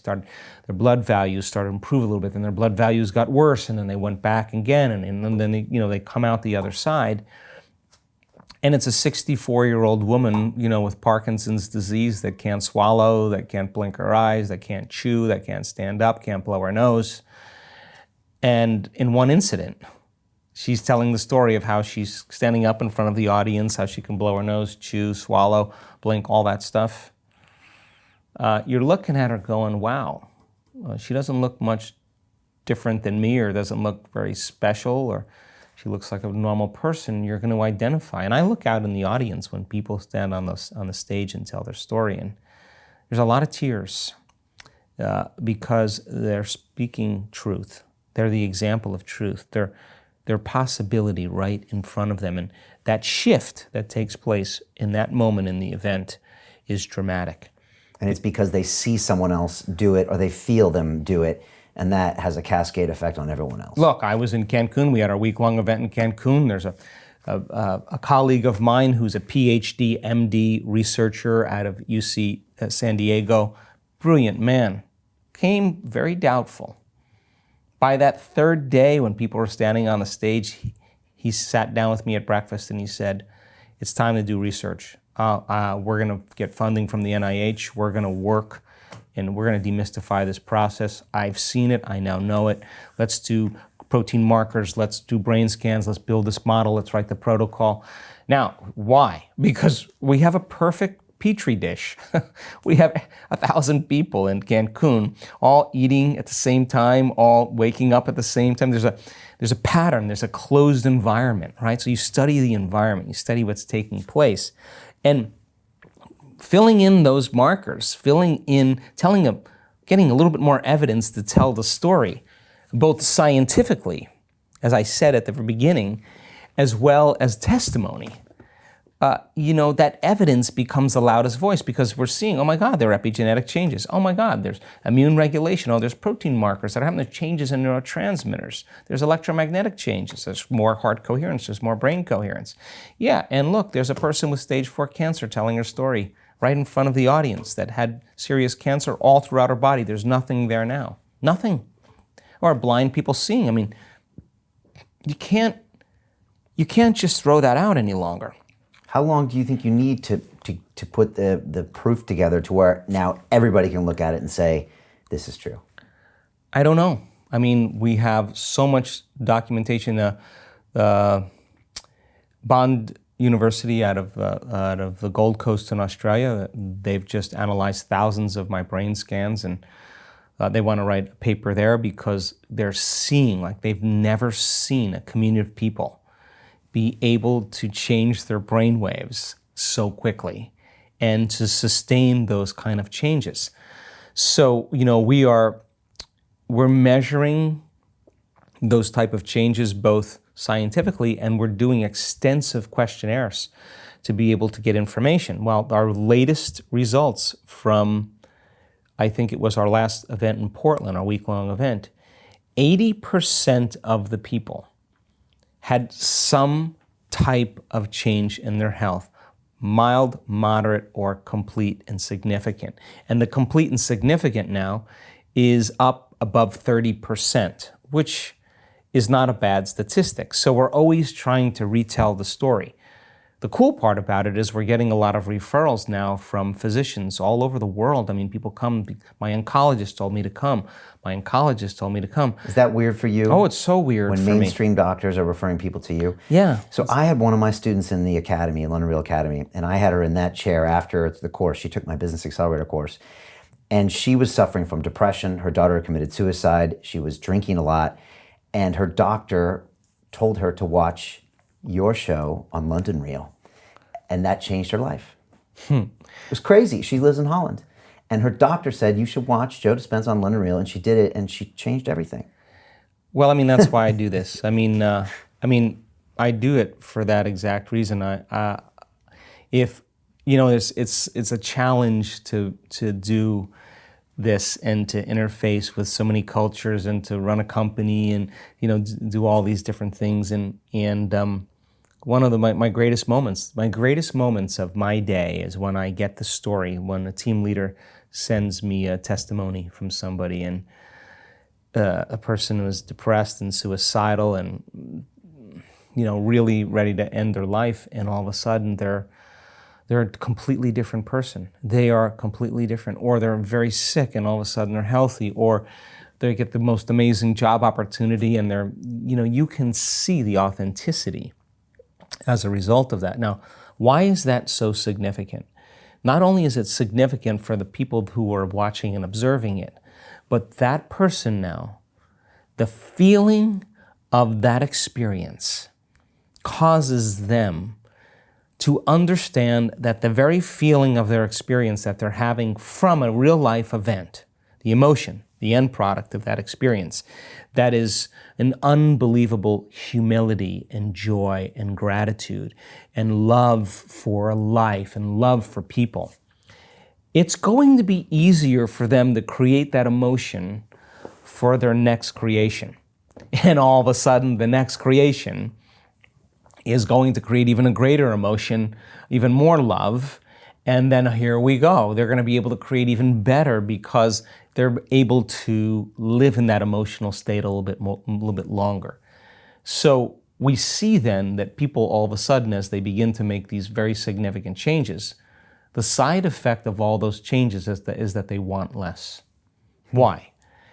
Speaker 1: their blood values started to improve a little bit, and their blood values got worse, and then they went back again, and then they come out the other side. And it's a 64-year-old woman, with Parkinson's disease, that can't swallow, that can't blink her eyes, that can't chew, that can't stand up, can't blow her nose. And in one incident, she's telling the story of how she's standing up in front of the audience, how she can blow her nose, chew, swallow, blink, all that stuff. You're looking at her going, wow, she doesn't look much different than me, or doesn't look very special, or she looks like a normal person. You're going to identify. And I look out in the audience when people stand on the stage and tell their story, and there's a lot of tears because they're speaking truth. They're the example of truth. They're possibility right in front of them. And that shift that takes place in that moment in the event is dramatic.
Speaker 3: And it's because they see someone else do it, or they feel them do it, and that has a cascade effect on everyone else.
Speaker 1: Look, I was in Cancun. We had our week-long event in Cancun. There's a colleague of mine who's a PhD, MD researcher out of UC San Diego. Brilliant man. Came very doubtful. By that third day, when people were standing on the stage, he sat down with me at breakfast and he said, it's time to do research. We're going to get funding from the NIH. We're going to work and we're going to demystify this process. I've seen it. I now know it. Let's do protein markers. Let's do brain scans. Let's build this model. Let's write the protocol. Now, why? Because we have a perfect Petri dish. We have 1,000 people in Cancun, all eating at the same time, all waking up at the same time. There's a pattern. There's a closed environment, right? So you study the environment. You study what's taking place. And filling in those markers, getting a little bit more evidence to tell the story, both scientifically, as I said at the beginning, as well as testimony. That evidence becomes the loudest voice, because we're seeing, oh my God, there are epigenetic changes. Oh my God, there's immune regulation. Oh, there's protein markers that are having the changes in neurotransmitters. There's electromagnetic changes. There's more heart coherence. There's more brain coherence. Yeah, and look, there's a person with stage 4 cancer telling her story right in front of the audience that had serious cancer all throughout her body. There's nothing there now. Nothing. Or blind people seeing. I mean, you can't just throw that out any longer.
Speaker 3: How long do you think you need to put the proof together to where now everybody can look at it and say, this is true?
Speaker 1: I don't know. I mean, we have so much documentation. Bond University out of the Gold Coast in Australia, they've just analyzed thousands of my brain scans, and they want to write a paper there because they're seeing, like they've never seen a community of people be able to change their brain waves so quickly and to sustain those kind of changes. So, we're measuring those type of changes both scientifically, and we're doing extensive questionnaires to be able to get information. Well, our latest results from, I think it was our last event in Portland, our week-long event, 80% of the people had some type of change in their health, mild, moderate, or complete and significant. And the complete and significant now is up above 30%, which is not a bad statistic. So we're always trying to retell the story. The cool part about it is we're getting a lot of referrals now from physicians all over the world. I mean, people come, my oncologist told me to come. My oncologist told me to come.
Speaker 3: Is that weird for you?
Speaker 1: Oh, it's so weird
Speaker 3: when
Speaker 1: for me.
Speaker 3: mainstream doctors are referring people to you?
Speaker 1: Yeah.
Speaker 3: So I had one of my students in the academy, London Real Academy, and I had her in that chair after the course. She took my Business Accelerator course. And she was suffering from depression. Her daughter committed suicide. She was drinking a lot. And her doctor told her to watch your show on London Real. And that changed her life. It was crazy. She lives in Holland. And her doctor said, you should watch Joe Dispenza on London Real. And she did it, and she changed everything.
Speaker 1: Well, I mean, that's why I do this. I mean, I do it for that exact reason. If you know, it's a challenge to do this and to interface with so many cultures and to run a company and, you know, do all these different things. And one of my greatest moments of my day is when I get the story, when a team leader sends me a testimony from somebody, and a person was depressed and suicidal and, you know, really ready to end their life, and all of a sudden they're a completely different person. They are completely different, or they're very sick and all of a sudden they're healthy, or they get the most amazing job opportunity and they're, you know, you can see the authenticity as a result of that. Now, why is that so significant? Not only is it significant for the people who are watching and observing it, but that person now, the feeling of that experience causes them to understand that the very feeling of their experience that they're having from a real life event, the emotion, the end product of that experience, that is an unbelievable humility and joy and gratitude and love for life and love for people. It's going to be easier for them to create that emotion for their next creation. And all of a sudden, the next creation is going to create even a greater emotion, even more love, and then here we go. They're going to be able to create even better because they're able to live in that emotional state a little bit longer. So we see then that people all of a sudden, as they begin to make these very significant changes, the side effect of all those changes is that they want less. Why?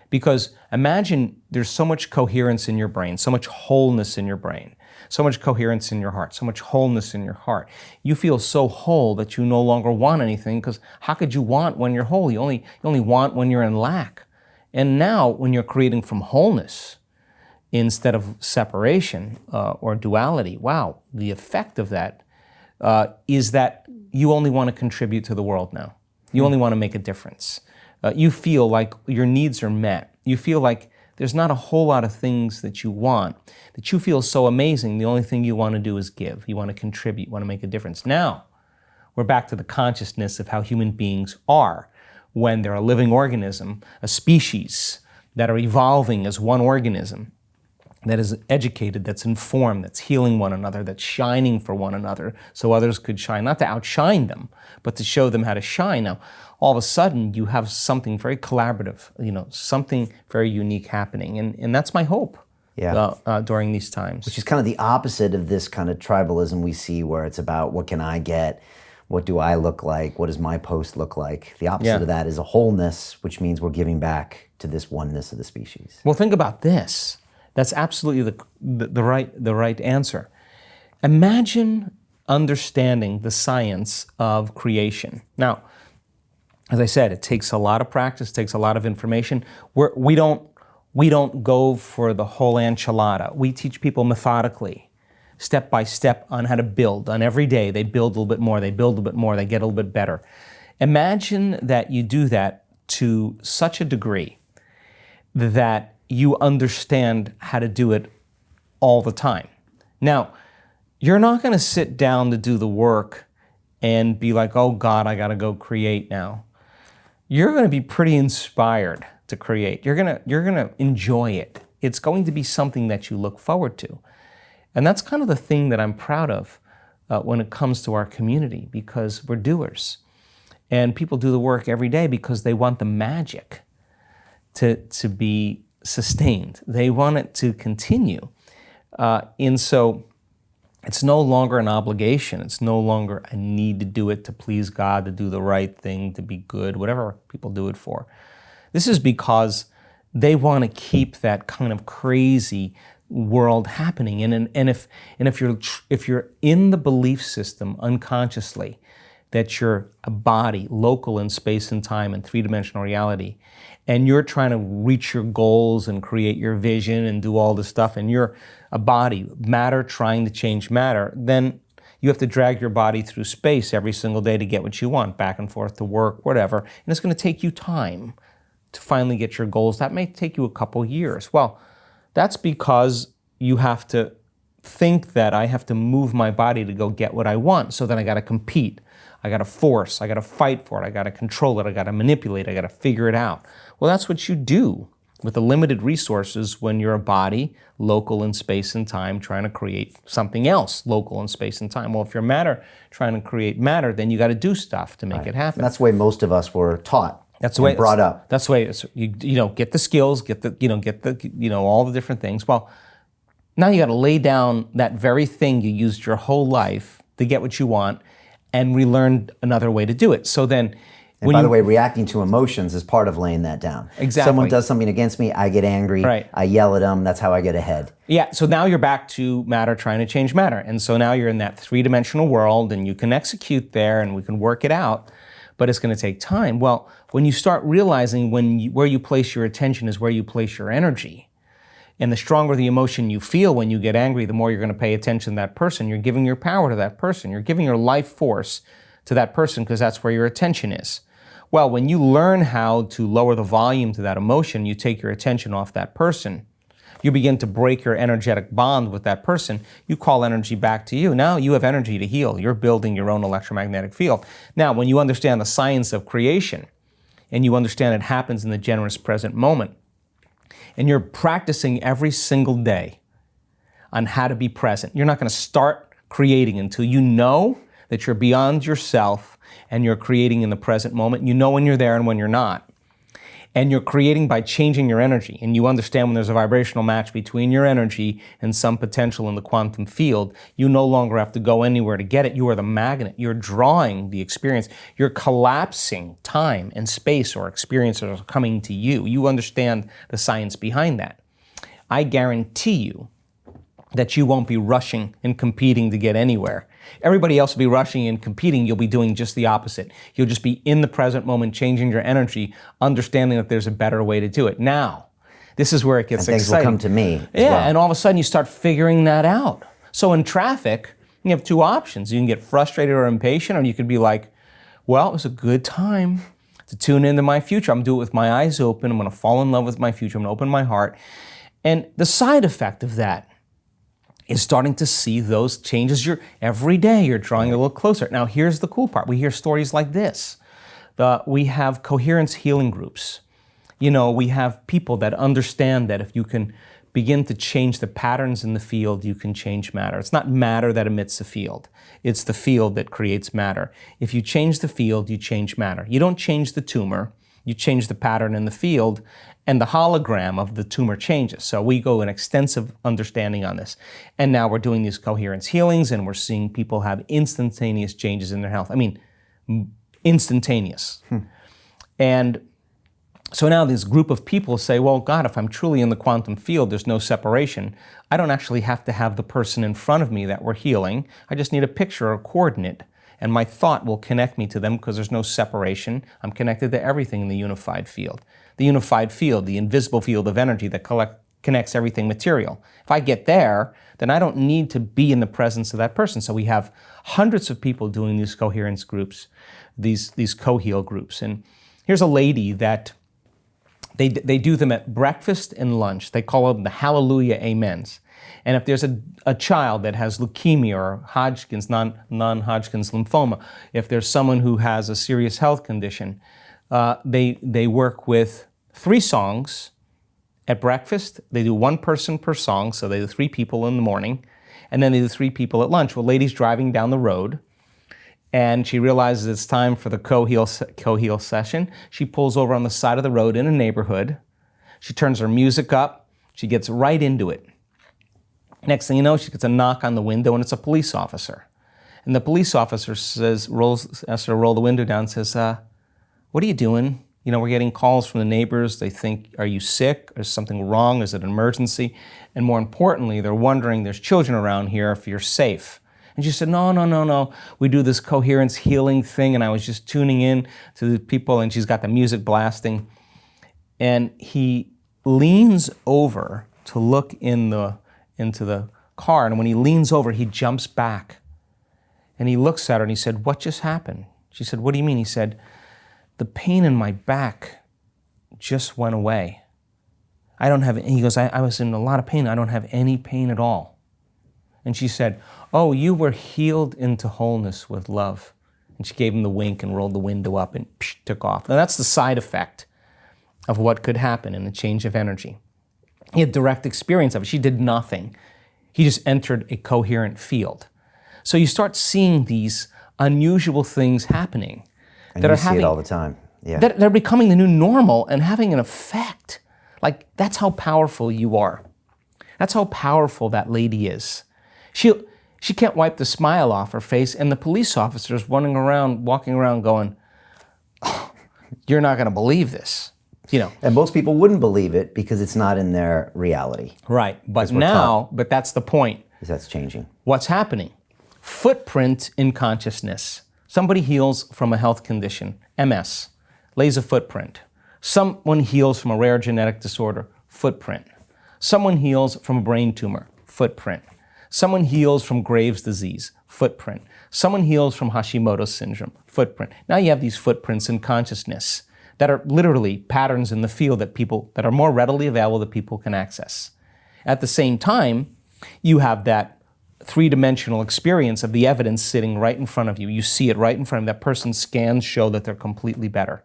Speaker 1: Because imagine there's so much coherence in your brain, so much wholeness in your brain, so much coherence in your heart, so much wholeness in your heart. You feel so whole that you no longer want anything, because how could you want when you're whole? You only want when you're in lack. And now when you're creating from wholeness instead of separation or duality, wow, the effect of that is that you only want to contribute to the world now. You only want to make a difference. You feel like your needs are met. You feel like there's not a whole lot of things that you want, that you feel so amazing. The only thing you want to do is give. You want to contribute, you want to make a difference. Now, we're back to the consciousness of how human beings are when they're a living organism, a species that are evolving as one organism, that is educated, that's informed, that's healing one another, that's shining for one another so others could shine, not to outshine them, but to show them how to shine. Now, all of a sudden, you have something very collaborative, you know, something very unique happening. And that's my hope during these times.
Speaker 3: Which is kind of the opposite of this kind of tribalism we see where it's about what can I get, what do I look like, what does my post look like. The opposite of that is a wholeness, which means we're giving back to this oneness of the species.
Speaker 1: Well, think about this. That's absolutely the right answer. Imagine understanding the science of creation. Now, as I said, it takes a lot of practice, takes a lot of information. We don't go for the whole enchilada. We teach people methodically, step by step, on how to build. On every day, they build a little bit more, they build a little bit more, they get a little bit better. Imagine that you do that to such a degree that you understand how to do it all the time. Now, you're not going to sit down to do the work and be like, oh God, I got to go create now. You're going to be pretty inspired to create. You're going to enjoy it. It's going to be something that you look forward to. And that's kind of the thing that I'm proud of when it comes to our community, because we're doers. And people do the work every day because they want the magic to be sustained. They want it to continue. And so it's no longer an obligation. It's no longer a need to do it to please God, to do the right thing, to be good, whatever people do it for. This is because they want to keep that kind of crazy world happening. And if you're in the belief system unconsciously that you're a body, local in space and time and three-dimensional reality, and you're trying to reach your goals and create your vision and do all this stuff, and you're a body, matter trying to change matter, then you have to drag your body through space every single day to get what you want, back and forth to work, whatever, and it's going to take you time to finally get your goals. That may take you a couple years. Well, that's because you have to think that I have to move my body to go get what I want, so then I got to compete. I got to force, I got to fight for it, I got to control it, I got to manipulate, I got to figure it out. Well, that's what you do with the limited resources when you're a body, local in space and time, trying to create something else, local in space and time. Well, if you're matter, trying to create matter, then you got to do stuff to make it happen.
Speaker 3: And that's the way most of us were taught.
Speaker 1: That's the way
Speaker 3: brought up.
Speaker 1: That's the way it's, you know, get the skills, get all the different things. Well, now you got to lay down that very thing you used your whole life to get what you want, and relearn another way to do it. So then,
Speaker 3: and by the way, reacting to emotions is part of laying that down.
Speaker 1: Exactly.
Speaker 3: Someone does something against me, I get angry,
Speaker 1: right.
Speaker 3: I yell at them, that's how I get ahead.
Speaker 1: Yeah, so now you're back to matter trying to change matter. And so now you're in that three-dimensional world, and you can execute there, and we can work it out, but it's going to take time. Well, when you start realizing where you place your attention is where you place your energy, and the stronger the emotion you feel when you get angry, the more you're going to pay attention to that person. You're giving your power to that person. You're giving your life force to that person because that's where your attention is. Well, when you learn how to lower the volume to that emotion, you take your attention off that person. You begin to break your energetic bond with that person. You call energy back to you. Now you have energy to heal. You're building your own electromagnetic field. Now, when you understand the science of creation, and you understand it happens in the generous present moment, and you're practicing every single day on how to be present. You're not going to start creating until you know that you're beyond yourself and you're creating in the present moment. You know when you're there and when you're not. And you're creating by changing your energy. And you understand when there's a vibrational match between your energy and some potential in the quantum field, you no longer have to go anywhere to get it. You are the magnet. You're drawing the experience. You're collapsing time and space, or experiences are coming to you. You understand the science behind that. I guarantee you that you won't be rushing and competing to get anywhere. Everybody else will be rushing and competing. You'll be doing just the opposite. You'll just be in the present moment, changing your energy, understanding that there's a better way to do it. Now, this is where it gets exciting.
Speaker 3: Things will come to me as
Speaker 1: well.
Speaker 3: and
Speaker 1: all of a sudden you start figuring that out. So in traffic, you have two options. You can get frustrated or impatient, or you could be like, well, it was a good time to tune into my future. I'm going to do it with my eyes open. I'm going to fall in love with my future. I'm going to open my heart. And the side effect of that is starting to see those changes. Every day you're drawing a little closer. Now here's the cool part. We hear stories like this. We have coherence healing groups. You know, we have people that understand that if you can begin to change the patterns in the field, you can change matter. It's not matter that emits the field. It's the field that creates matter. If you change the field, you change matter. You don't change the tumor. You change the pattern in the field, and the hologram of the tumor changes. So we go an extensive understanding on this. And now we're doing these coherence healings, and we're seeing people have instantaneous changes in their health. I mean, instantaneous. And so now this group of people say, well, God, if I'm truly in the quantum field, there's no separation. I don't actually have to have the person in front of me that we're healing. I just need a picture or a coordinate, and my thought will connect me to them because there's no separation. I'm connected to everything in the unified field. The unified field, the invisible field of energy that connects everything material. If I get there, then I don't need to be in the presence of that person. So we have hundreds of people doing these coherence groups, these co-heal groups. And here's a lady that They do them at breakfast and lunch. They call them the Hallelujah Amens. And if there's a child that has leukemia or Hodgkin's, non-Hodgkin's lymphoma, if there's someone who has a serious health condition, they work with 3 songs at breakfast. They do 1 person per song, so they do 3 people in the morning, and then they do 3 people at lunch. Well, lady's driving down the road, and she realizes it's time for the co-heal session. She pulls over on the side of the road in a neighborhood. She turns her music up. She gets right into it. Next thing you know, she gets a knock on the window, and it's a police officer. And the police officer asks her to roll the window down and says, what are you doing? You know, we're getting calls from the neighbors. They think, are you sick? Is something wrong? Is it an emergency? And more importantly, they're wondering, there's children around here, if you're safe. And she said, no. We do this coherence healing thing, and I was just tuning in to the people, and she's got the music blasting. And he leans over to look into the car, and when he leans over, he jumps back. And he looks at her, and he said, what just happened? She said, what do you mean? He said, the pain in my back just went away. He goes, I was in a lot of pain. I don't have any pain at all. And she said, oh, you were healed into wholeness with love. And she gave him the wink and rolled the window up and took off. Now that's the side effect of what could happen in a change of energy. He had direct experience of it. She did nothing. He just entered a coherent field. So you start seeing these unusual things happening.
Speaker 3: And you see it all the time. Yeah.
Speaker 1: That they're becoming the new normal and having an effect. Like, that's how powerful you are. That's how powerful that lady is. She can't wipe the smile off her face, and the police officer's walking around going, oh, you're not going to believe this. You know.
Speaker 3: And most people wouldn't believe it because it's not in their reality.
Speaker 1: Right. But now, but that's the point.
Speaker 3: Because that's changing.
Speaker 1: What's happening? Footprint in consciousness. Somebody heals from a health condition, MS, lays a footprint. Someone heals from a rare genetic disorder, footprint. Someone heals from a brain tumor, footprint. Someone heals from Graves' disease, footprint. Someone heals from Hashimoto's syndrome, footprint. Now you have these footprints in consciousness that are literally patterns in the field that are more readily available that people can access. At the same time, you have that 3-dimensional experience of the evidence sitting right in front of you. You see it right in front of you. That person's scans show that they're completely better.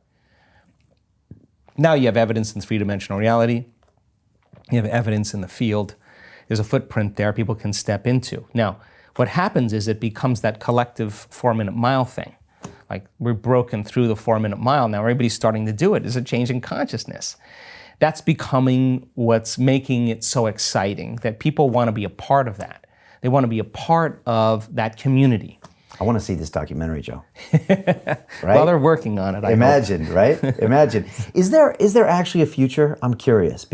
Speaker 1: Now you have evidence in 3-dimensional reality. You have evidence in the field. There's a footprint there people can step into. Now, what happens is it becomes that collective 4-minute mile thing. Like, we're broken through the 4-minute mile. Now everybody's starting to do it. There's a change in consciousness. That's becoming what's making it so exciting, that people want to be a part of that. They want to be a part of that community.
Speaker 3: I want to see this documentary, Joe.
Speaker 1: Right? Well, they're working on it.
Speaker 3: Imagine, right? Imagine. Is there actually a future? I'm curious,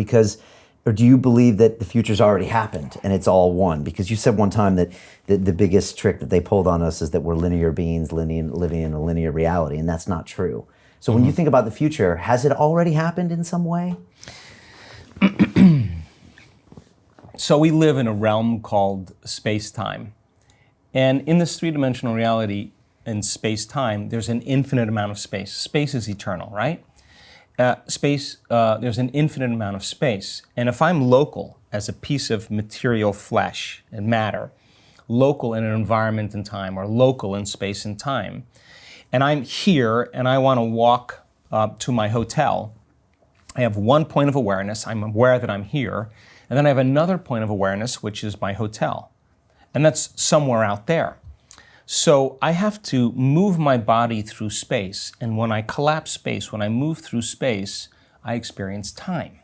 Speaker 3: or do you believe that the future's already happened and it's all one? Because you said one time that the biggest trick that they pulled on us is that we're linear beings living in a linear reality, and that's not true. So when you think about the future, has it already happened in some way?
Speaker 1: So we live in a realm called space-time. And in this 3-dimensional reality in space-time, there's an infinite amount of space. Space is eternal, right? There's an infinite amount of space. And if I'm local as a piece of material flesh and matter, local in an environment and time, or local in space and time, and I'm here and I want to walk to my hotel, I have one point of awareness. I'm aware that I'm here. And then I have another point of awareness, which is my hotel. And that's somewhere out there. So I have to move my body through space. And when I collapse space, when I move through space, I experience time.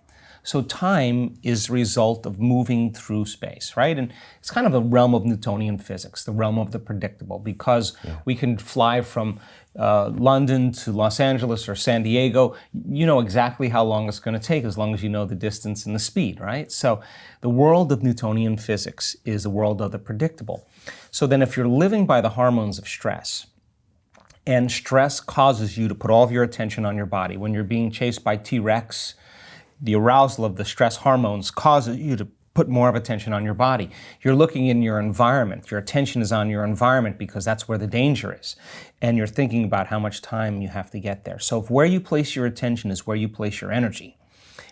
Speaker 1: So time is the result of moving through space, right? And it's kind of the realm of Newtonian physics, the realm of the predictable, because we can fly from London to Los Angeles or San Diego. You know exactly how long it's going to take as long as you know the distance and the speed, right? So the world of Newtonian physics is the world of the predictable. So then if you're living by the hormones of stress, and stress causes you to put all of your attention on your body, when you're being chased by T-Rex, the arousal of the stress hormones causes you to put more of attention on your body. You're looking in your environment. Your attention is on your environment because that's where the danger is. And you're thinking about how much time you have to get there. So if where you place your attention is where you place your energy.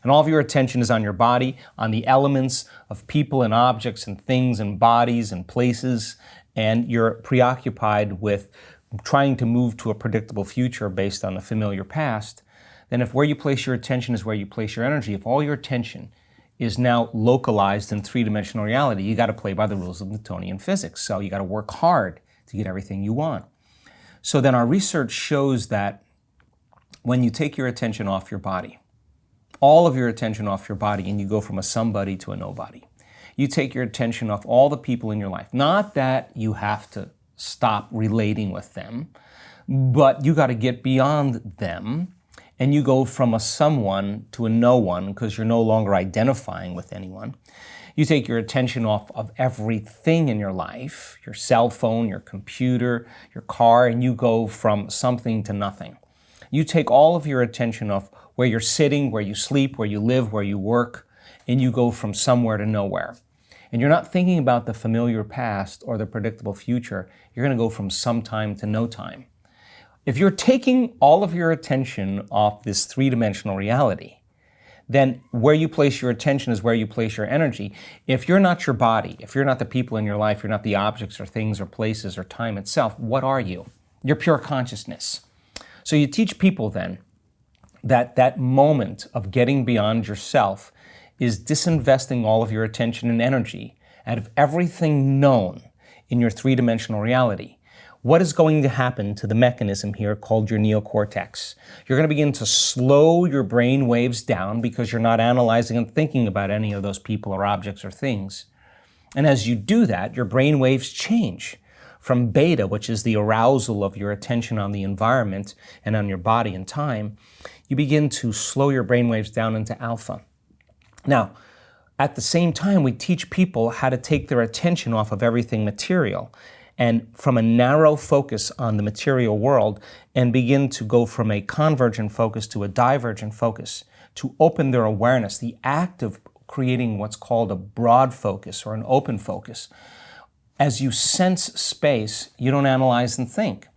Speaker 1: And all of your attention is on your body, on the elements of people and objects and things and bodies and places, and you're preoccupied with trying to move to a predictable future based on the familiar past, then if where you place your attention is where you place your energy, if all your attention is now localized in three-dimensional reality, you got to play by the rules of Newtonian physics. So you got to work hard to get everything you want. So then our research shows that when you take your attention off your body, all of your attention off your body, and you go from a somebody to a nobody, you take your attention off all the people in your life. Not that you have to stop relating with them, but you got to get beyond them, and you go from a someone to a no one because you're no longer identifying with anyone. You take your attention off of everything in your life, your cell phone, your computer, your car, and you go from something to nothing. You take all of your attention off where you're sitting, where you sleep, where you live, where you work, and you go from somewhere to nowhere. And you're not thinking about the familiar past or the predictable future. You're going to go from sometime to no time. If you're taking all of your attention off this three-dimensional reality, then where you place your attention is where you place your energy. If you're not your body, if you're not the people in your life, you're not the objects or things or places or time itself, what are you? You're pure consciousness. So you teach people then that that moment of getting beyond yourself is disinvesting all of your attention and energy out of everything known in your three-dimensional reality. What is going to happen to the mechanism here called your neocortex? You're going to begin to slow your brain waves down because you're not analyzing and thinking about any of those people or objects or things. And as you do that, your brain waves change from beta, which is the arousal of your attention on the environment and on your body and time. You begin to slow your brain waves down into alpha. Now, at the same time, we teach people how to take their attention off of everything material and from a narrow focus on the material world and begin to go from a convergent focus to a divergent focus, to open their awareness, the act of creating what's called a broad focus or an open focus. As you sense space, you don't analyze and think.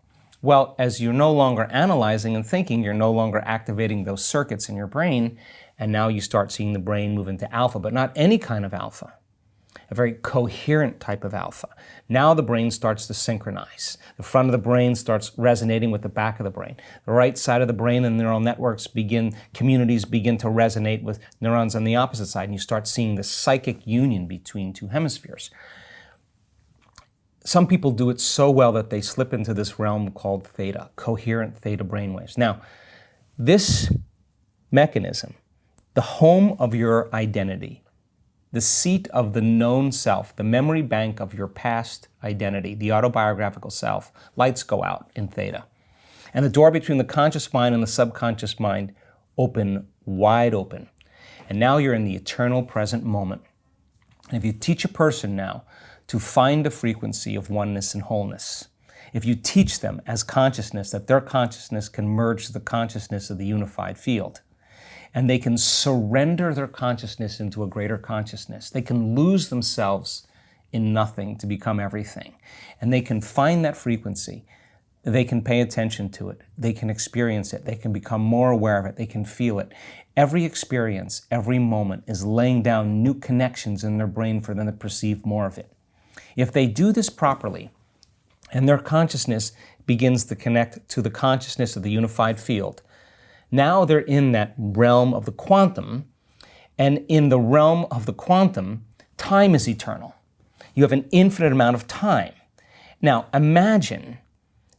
Speaker 1: Well, as you're no longer analyzing and thinking, you're no longer activating those circuits in your brain, and now you start seeing the brain move into alpha, but not any kind of alpha. A very coherent type of alpha. Now the brain starts to synchronize. The front of the brain starts resonating with the back of the brain. The right side of the brain and neural networks communities begin to resonate with neurons on the opposite side, and you start seeing the psychic union between two hemispheres. Some people do it so well that they slip into this realm called theta, coherent theta brainwaves. Now, this mechanism, the home of your identity, the seat of the known self, the memory bank of your past identity, the autobiographical self, lights go out in theta. And the door between the conscious mind and the subconscious mind open, wide open. And now you're in the eternal present moment. And if you teach a person now to find a frequency of oneness and wholeness, if you teach them as consciousness that their consciousness can merge the consciousness of the unified field, and they can surrender their consciousness into a greater consciousness. They can lose themselves in nothing to become everything. And they can find that frequency. They can pay attention to it. They can experience it. They can become more aware of it. They can feel it. Every experience, every moment is laying down new connections in their brain for them to perceive more of it. If they do this properly, and their consciousness begins to connect to the consciousness of the unified field, now they're in that realm of the quantum, and in the realm of the quantum, time is eternal. You have an infinite amount of time. Now, imagine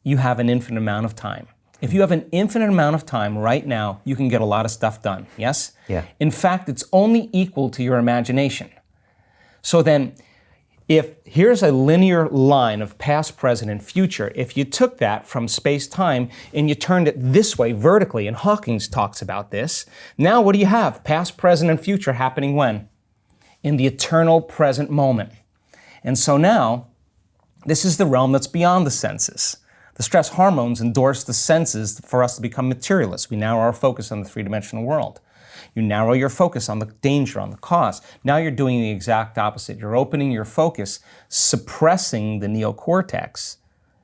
Speaker 1: you have an infinite amount of time. If you have an infinite amount of time right now, you can get a lot of stuff done, yes?
Speaker 3: Yeah.
Speaker 1: In fact, it's only equal to your imagination. So then, if here's a linear line of past, present, and future, if you took that from space-time and you turned it this way vertically, and Hawking talks about this, now what do you have? Past, present, and future happening when? In the eternal present moment. And so now, this is the realm that's beyond the senses. The stress hormones endorse the senses for us to become materialists. We narrow our focus on the three-dimensional world. You narrow your focus on the danger, on the cause. Now you're doing the exact opposite. You're opening your focus, suppressing the neocortex,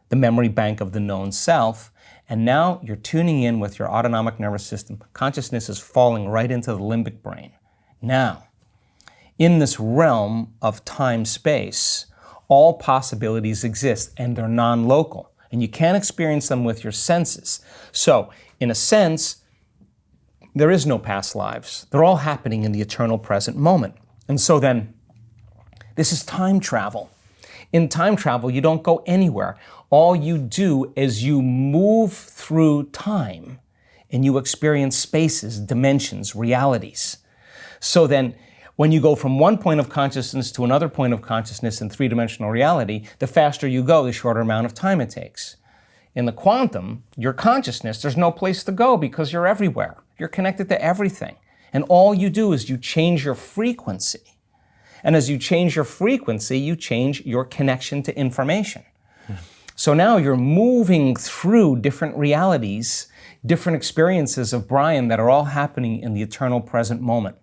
Speaker 1: the memory bank of the known self, And now you're tuning in with your autonomic nervous system. Consciousness is falling right into the limbic brain. Now, in this realm of time-space, all possibilities exist, and they're non-local, and you can't experience them with your senses. So, in a sense, there is no past lives. They're all happening in the eternal present moment. And so then, this is time travel. In time travel, you don't go anywhere. All you do is you move through time, and you experience spaces, dimensions, realities. So then, when you go from one point of consciousness to another point of consciousness in three-dimensional reality, the faster you go, the shorter amount of time it takes. In the quantum, your consciousness, there's no place to go because you're everywhere. You're connected to everything. And all you do is you change your frequency. And as you change your frequency, you change your connection to information. So now you're moving through different realities, different experiences of Brian that are all happening in the eternal present moment.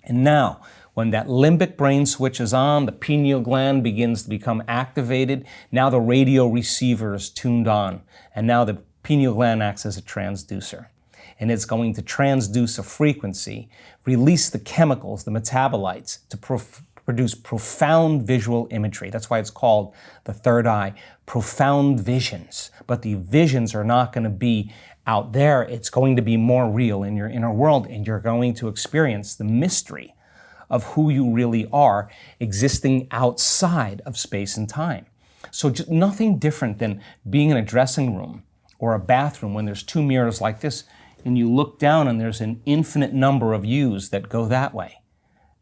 Speaker 1: And now, when that limbic brain switches on, the pineal gland begins to become activated. Now the radio receiver is tuned on. And now the pineal gland acts as a transducer. And it's going to transduce a frequency, release the chemicals, the metabolites, to produce profound visual imagery. That's why it's called the third eye, profound visions. But the visions are not going to be out there. It's going to be more real in your inner world, and you're going to experience the mystery of who you really are existing outside of space and time. So just nothing different than being in a dressing room or a bathroom when there's two mirrors like this, and you look down and there's an infinite number of yous that go that way.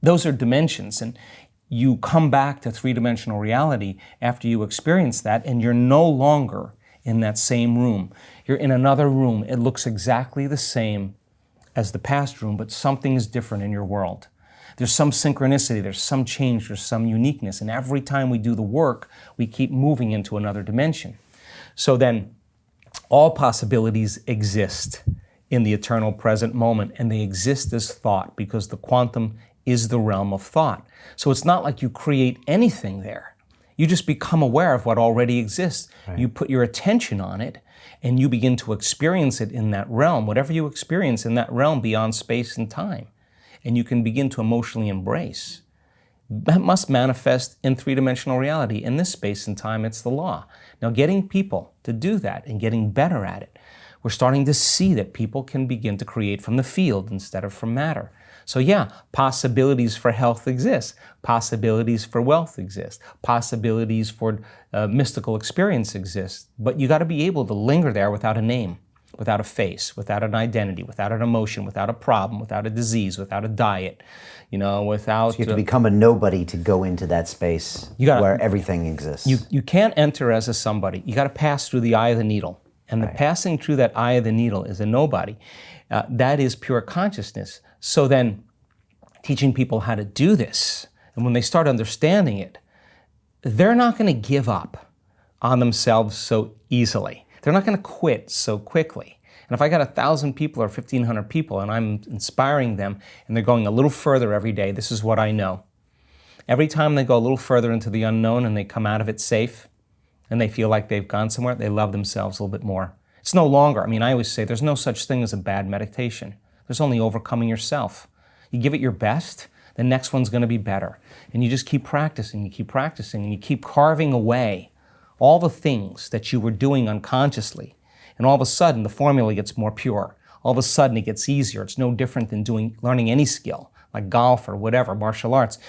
Speaker 1: Those are dimensions, and you come back to three-dimensional reality after you experience that, and you're no longer in that same room. You're in another room. It looks exactly the same as the past room, but something is different in your world. There's some synchronicity, there's some change, there's some uniqueness, and every time we do the work, we keep moving into another dimension. So then, all possibilities exist in the eternal present moment, and they exist as thought because the quantum is the realm of thought. So it's not like you create anything there. You just become aware of what already exists. Right. You put your attention on it, and you begin to experience it in that realm, whatever you experience in that realm beyond space and time. And you can begin to emotionally embrace. That must manifest in three-dimensional reality. In this space and time, it's the law. Now, getting people to do that and getting better at it, we're starting to see that people can begin to create from the field instead of from matter. So yeah, possibilities for health exist. Possibilities for wealth exist. Possibilities for mystical experience exist. But you got to be able to linger there without a name, without a face, without an identity, without an emotion, without a problem, without a disease, without a diet, without...
Speaker 3: So you have to become a nobody to go into that space where everything exists.
Speaker 1: You can't enter as a somebody. You got to pass through the eye of the needle. And the passing through that eye of the needle is a nobody. That is pure consciousness. So then, teaching people how to do this, and when they start understanding it, they're not going to give up on themselves so easily. They're not going to quit so quickly. And if I got 1,000 people or 1,500 people and I'm inspiring them and they're going a little further every day, this is what I know. Every time they go a little further into the unknown and they come out of it safe and they feel like they've gone somewhere, they love themselves a little bit more. It's no longer, I always say there's no such thing as a bad meditation. There's only overcoming yourself. You give it your best, the next one's going to be better. And you just keep practicing, and you keep carving away all the things that you were doing unconsciously. And all of a sudden, the formula gets more pure. All of a sudden, it gets easier. It's no different than learning any skill, like golf or whatever, martial arts,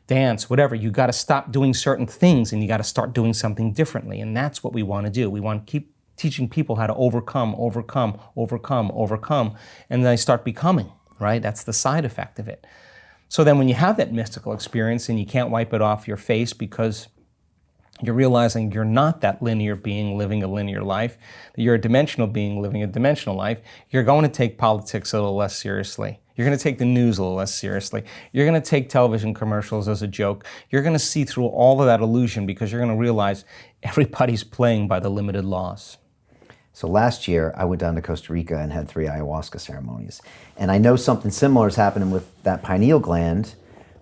Speaker 1: dance, whatever. You got to stop doing certain things, and you got to start doing something differently. And that's what we want to do. We want to keep teaching people how to overcome, and then they start becoming, right? That's the side effect of it. So then when you have that mystical experience and you can't wipe it off your face because you're realizing you're not that linear being living a linear life, that you're a dimensional being living a dimensional life, you're going to take politics a little less seriously. You're going to take the news a little less seriously. You're going to take television commercials as a joke. You're going to see through all of that illusion because you're going to realize everybody's playing by the limited laws.
Speaker 3: So last year, I went down to Costa Rica and had 3 ayahuasca ceremonies. And I know something similar is happening with that pineal gland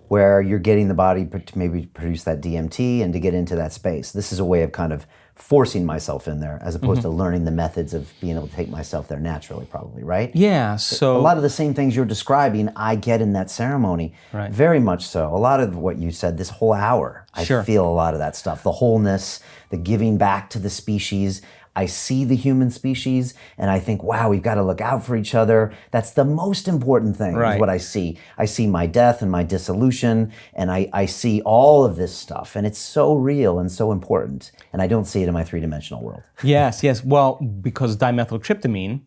Speaker 3: where you're getting the body to maybe produce that DMT and to get into that space. This is a way of kind of forcing myself in there as opposed to learning the methods of being able to take myself there naturally, probably, right?
Speaker 1: Yeah, so
Speaker 3: a lot of the same things you're describing, I get in that ceremony.
Speaker 1: Right.
Speaker 3: Very much so. A lot of what you said this whole hour, I
Speaker 1: Sure.
Speaker 3: feel a lot of that stuff. The wholeness, the giving back to the species. I see the human species and I think, wow, we've got to look out for each other. That's the most important thing,
Speaker 1: Right.
Speaker 3: is what I see. I see my death and my dissolution, and I see all of this stuff, and it's so real and so important. And I don't see it in my three-dimensional world.
Speaker 1: Yes. Well, because dimethyltryptamine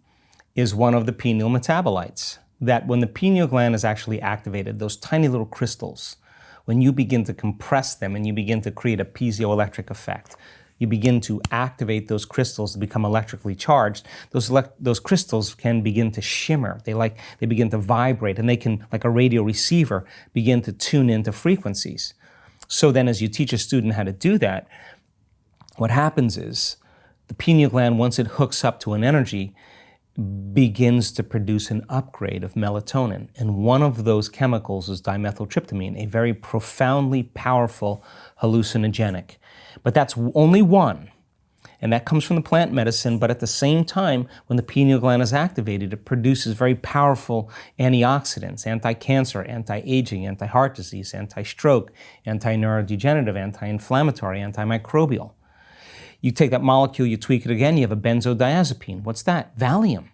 Speaker 1: is one of the pineal metabolites, that when the pineal gland is actually activated, those tiny little crystals, when you begin to compress them and you begin to create a piezoelectric effect, you begin to activate those crystals to become electrically charged. Those crystals can begin to shimmer. They begin to vibrate, and they can, like a radio receiver, begin to tune into frequencies. So then as you teach a student how to do that, what happens is the pineal gland, once it hooks up to an energy, begins to produce an upgrade of melatonin. And one of those chemicals is dimethyltryptamine, a very profoundly powerful hallucinogenic. But that's only one. And that comes from the plant medicine, but at the same time, when the pineal gland is activated, it produces very powerful antioxidants, anti-cancer, anti-aging, anti-heart disease, anti-stroke, anti-neurodegenerative, anti-inflammatory, antimicrobial. You take that molecule, you tweak it again, you have a benzodiazepine. What's that? Valium.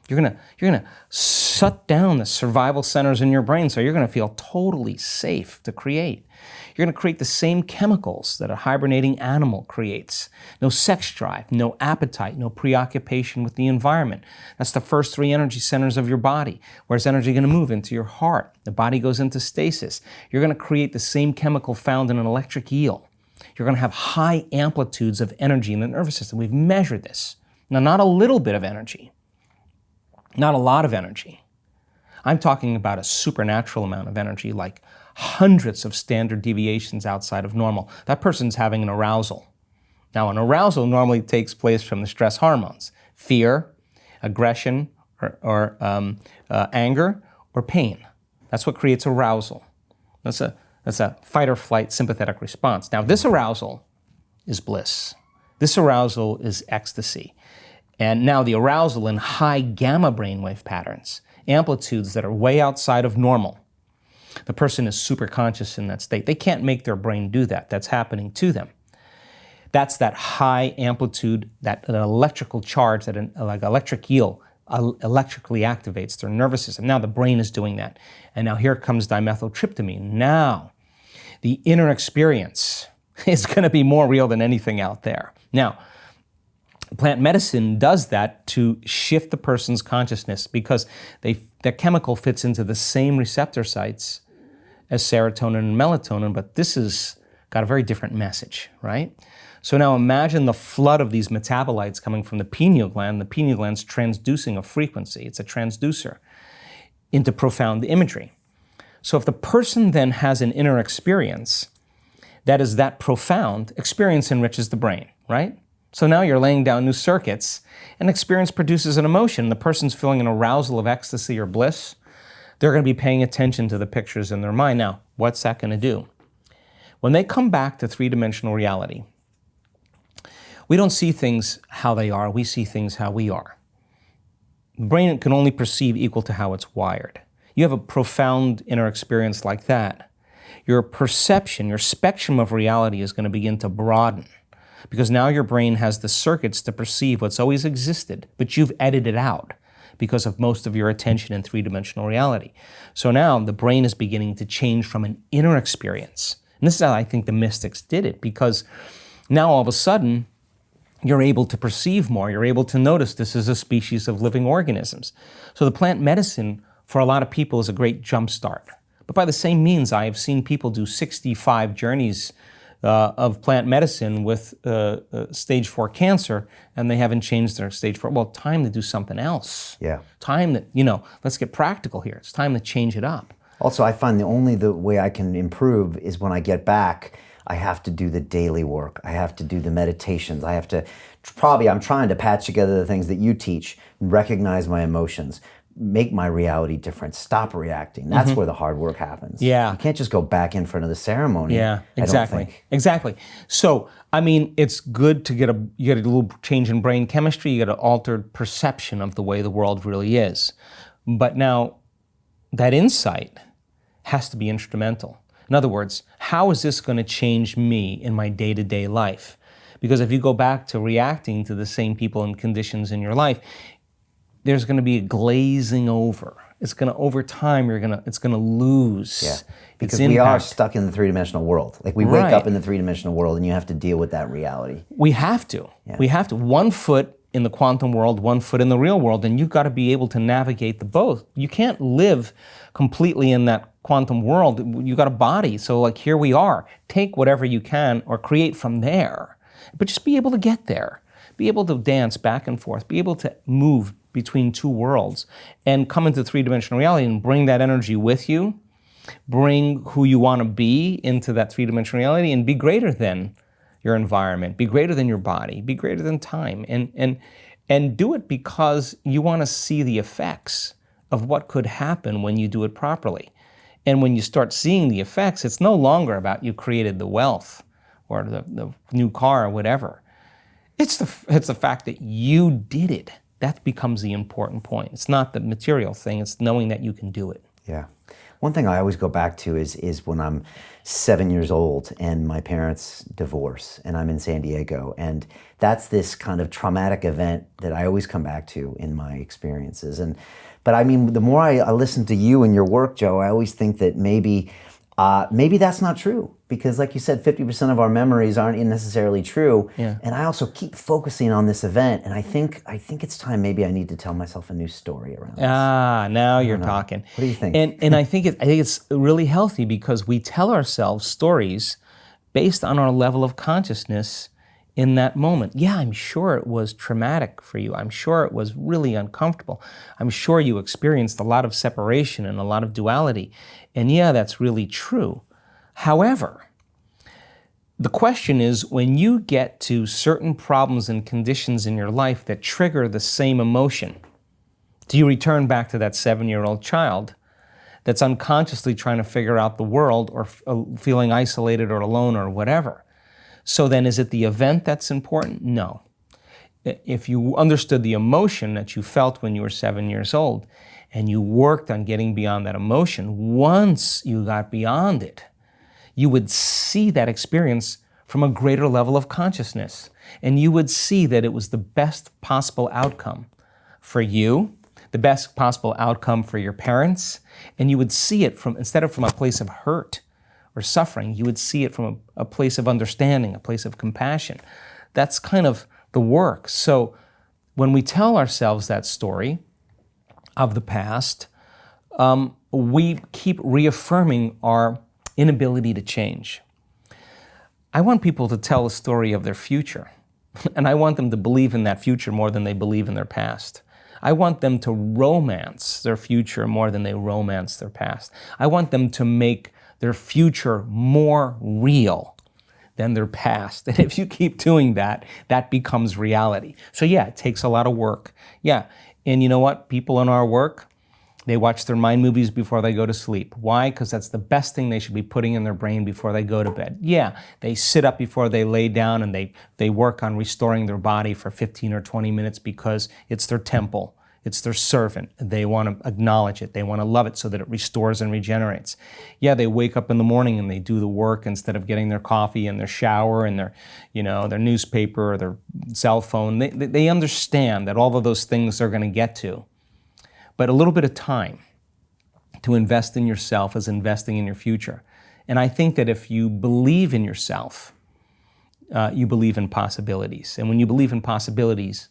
Speaker 1: You're gonna shut down the survival centers in your brain, so you're gonna feel totally safe to create. You're gonna create the same chemicals that a hibernating animal creates. No sex drive, no appetite, no preoccupation with the environment. That's the first three energy centers of your body. Where's energy gonna move? Into your heart. The body goes into stasis. You're gonna create the same chemical found in an electric eel. You're gonna have high amplitudes of energy in the nervous system. We've measured this. Now, not a little bit of energy, not a lot of energy. I'm talking about a supernatural amount of energy, like hundreds of standard deviations outside of normal. That person's having an arousal. Now, an arousal normally takes place from the stress hormones, fear, aggression, or anger, or pain. That's what creates arousal. That's a fight or flight sympathetic response. Now, this arousal is bliss. This arousal is ecstasy. And now the arousal in high gamma brainwave patterns, amplitudes that are way outside of normal. The person is super conscious in that state. They can't make their brain do that. That's happening to them. That's that high amplitude, that an electrical charge, that like electric eel electrically activates their nervous system. Now the brain is doing that. And now here comes dimethyltryptamine. Now the inner experience is going to be more real than anything out there. Now, plant medicine does that to shift the person's consciousness because that chemical fits into the same receptor sites as serotonin and melatonin, but this has got a very different message, right? So now imagine the flood of these metabolites coming from the pineal gland. The pineal gland's transducing a frequency. It's a transducer into profound imagery. So if the person then has an inner experience that is that profound, experience enriches the brain, right? So now you're laying down new circuits, and experience produces an emotion. The person's feeling an arousal of ecstasy or bliss. They're going to be paying attention to the pictures in their mind. Now, what's that going to do? When they come back to three-dimensional reality, we don't see things how they are, we see things how we are. The brain can only perceive equal to how it's wired. You have a profound inner experience like that, your perception, your spectrum of reality is going to begin to broaden. Because now your brain has the circuits to perceive what's always existed, but you've edited out because of most of your attention in three-dimensional reality. So now the brain is beginning to change from an inner experience. And this is how I think the mystics did it, because now all of a sudden, you're able to perceive more. You're able to notice this is a species of living organisms. So the plant medicine, for a lot of people, is a great jump start. But by the same means, I have seen people do 65 journeys of plant medicine with stage 4 cancer, and they haven't changed their stage 4. Well, time to do something else.
Speaker 3: Yeah.
Speaker 1: Time that, let's get practical here. It's time to change it up.
Speaker 3: Also, I find the way I can improve is when I get back, I have to do the daily work. I have to do the meditations. I have to, I'm trying to patch together the things that you teach, recognize my emotions, make my reality different, stop reacting. That's where the hard work happens.
Speaker 1: Yeah.
Speaker 3: You can't just go back in for another ceremony.
Speaker 1: Yeah,
Speaker 3: I
Speaker 1: exactly.
Speaker 3: don't think.
Speaker 1: Exactly. So, I mean, it's good to you get a little change in brain chemistry, you get an altered perception of the way the world really is. But now, that insight has to be instrumental. In other words, how is this going to change me in my day-to-day life? Because if you go back to reacting to the same people and conditions in your life, there's going to be a glazing over. It's going to, over time, it's going to lose.
Speaker 3: Yeah.
Speaker 1: its
Speaker 3: Because we are
Speaker 1: impact.
Speaker 3: stuck in the three-dimensional world. Like we wake
Speaker 1: Right.
Speaker 3: up in the three-dimensional world and you have to deal with that reality.
Speaker 1: We have to.
Speaker 3: Yeah.
Speaker 1: We have to. 1 foot in the quantum world, 1 foot in the real world, and you've got to be able to navigate the both. You can't live completely in that quantum world. You got a body, so like here we are. Take whatever you can or create from there, but just be able to get there. Be able to dance back and forth. Be able to move between two worlds and come into three-dimensional reality and bring that energy with you. Bring who you want to be into that three-dimensional reality and be greater than your environment, be greater than your body, be greater than time, and do it because you want to see the effects of what could happen when you do it properly. And when you start seeing the effects, it's no longer about you created the wealth or the new car or whatever. It's the fact that you did it. That becomes the important point. It's not the material thing, it's knowing that you can do it.
Speaker 3: Yeah. One thing I always go back to is when I'm 7 years old and my parents divorce and I'm in San Diego. And that's this kind of traumatic event that I always come back to in my experiences. But I mean, the more I listen to you and your work, Joe, I always think that maybe that's not true. Because like you said, 50% of our memories aren't necessarily true.
Speaker 1: Yeah.
Speaker 3: And I also keep focusing on this event. And I think it's time maybe I need to tell myself a new story around this.
Speaker 1: Ah, now you're talking.
Speaker 3: What do you think?
Speaker 1: And I think it's really healthy because we tell ourselves stories based on our level of consciousness in that moment. Yeah, I'm sure it was traumatic for you. I'm sure it was really uncomfortable. I'm sure you experienced a lot of separation and a lot of duality. And yeah, that's really true. However, the question is, when you get to certain problems and conditions in your life that trigger the same emotion, do you return back to that 7-year-old child that's unconsciously trying to figure out the world or feeling isolated or alone or whatever? So then is it the event that's important? No. If you understood the emotion that you felt when you were 7 years old and you worked on getting beyond that emotion, once you got beyond it, you would see that experience from a greater level of consciousness. And you would see that it was the best possible outcome for you, the best possible outcome for your parents, and you would see it instead of from a place of hurt or suffering, you would see it from a place of understanding, a place of compassion. That's kind of the work. So when we tell ourselves that story of the past, we keep reaffirming our inability to change. I want people to tell a story of their future, and I want them to believe in that future more than they believe in their past. I want them to romance their future more than they romance their past. I want them to make their future more real than their past. And if you keep doing that, that becomes reality. So yeah, it takes a lot of work. Yeah, and you know what? People in our work, they watch their mind movies before they go to sleep. Why? Because that's the best thing they should be putting in their brain before they go to bed. Yeah, they sit up before they lay down and they work on restoring their body for 15 or 20 minutes because it's their temple. It's their servant. They want to acknowledge it. They want to love it so that it restores and regenerates. Yeah, they wake up in the morning and they do the work instead of getting their coffee and their shower and their newspaper or their cell phone. They understand that all of those things they're going to get to. But a little bit of time to invest in yourself is investing in your future. And I think that if you believe in yourself, you believe in possibilities. And when you believe in possibilities,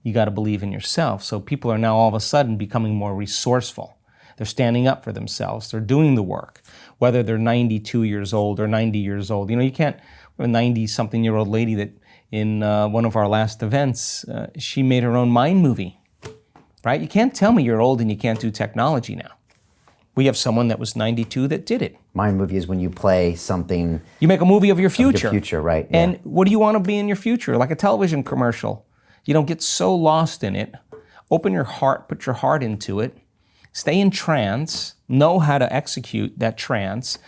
Speaker 1: you got to believe in yourself. So people are now all of a sudden becoming more resourceful. They're standing up for themselves. They're doing the work, whether they're 92 years old or 90 years old. You know, you can't, a 90-something-year-old lady that in one of our last events, she made her own mind movie, right? You can't tell me you're old and you can't do technology now. We have someone that was 92 that did it.
Speaker 3: Mind movie is when you play something.
Speaker 1: You make a movie of your future.
Speaker 3: Of your future, right. Yeah.
Speaker 1: And what do you want to be in your future? Like a television commercial. You don't get so lost in it. Open your heart, put your heart into it, Stay in trance, know how to execute that trance.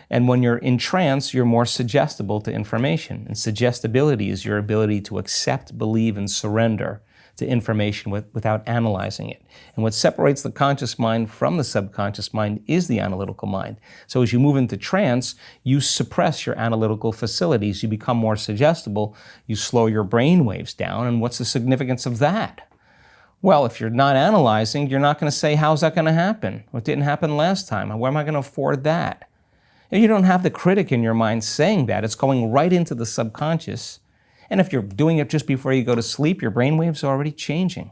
Speaker 1: And when you're in trance, you're more suggestible to information. And suggestibility is your ability to accept, believe, and surrender to information without analyzing it. And what separates the conscious mind from the subconscious mind is the analytical mind. So as you move into trance, you suppress your analytical facilities. You become more suggestible. You slow your brain waves down. And what's the significance of that? Well, if you're not analyzing, you're not going to say, how's that going to happen? What didn't happen last time? Where am I going to afford that? You don't have the critic in your mind saying that. It's going right into the subconscious. And if you're doing it just before you go to sleep, your brainwaves are already changing.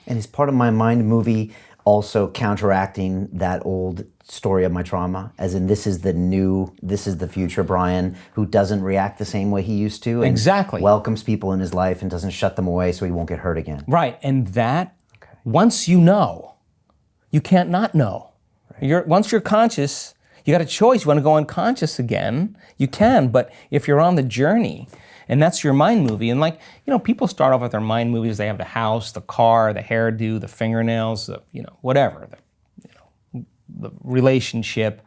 Speaker 3: And is part of my mind movie also counteracting that old story of my trauma? As in, this is the future Brian, who doesn't react the same way he used to. And
Speaker 1: exactly.
Speaker 3: welcomes people in his life and doesn't shut them away so he won't get hurt again.
Speaker 1: Right, and that, once you know, you can't not know. Right. Once you're conscious, you got a choice. You want to go unconscious again, you can, but if you're on the journey, and that's your mind movie. And people start off with their mind movies. They have the house, the car, the hairdo, the fingernails, whatever, the relationship.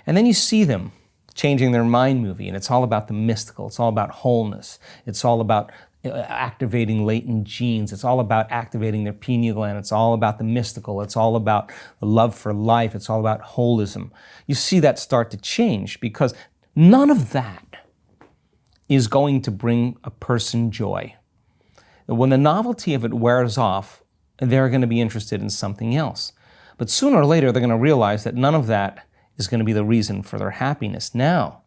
Speaker 1: And then you see them changing their mind movie. And it's all about the mystical. It's all about wholeness. It's all about activating latent genes. It's all about activating their pineal gland. It's all about the mystical. It's all about the love for life. It's all about holism. You see that start to change because none of that is going to bring a person joy. When the novelty of it wears off, they're going to be interested in something else. But sooner or later, they're going to realize that none of that is going to be the reason for their happiness. Now,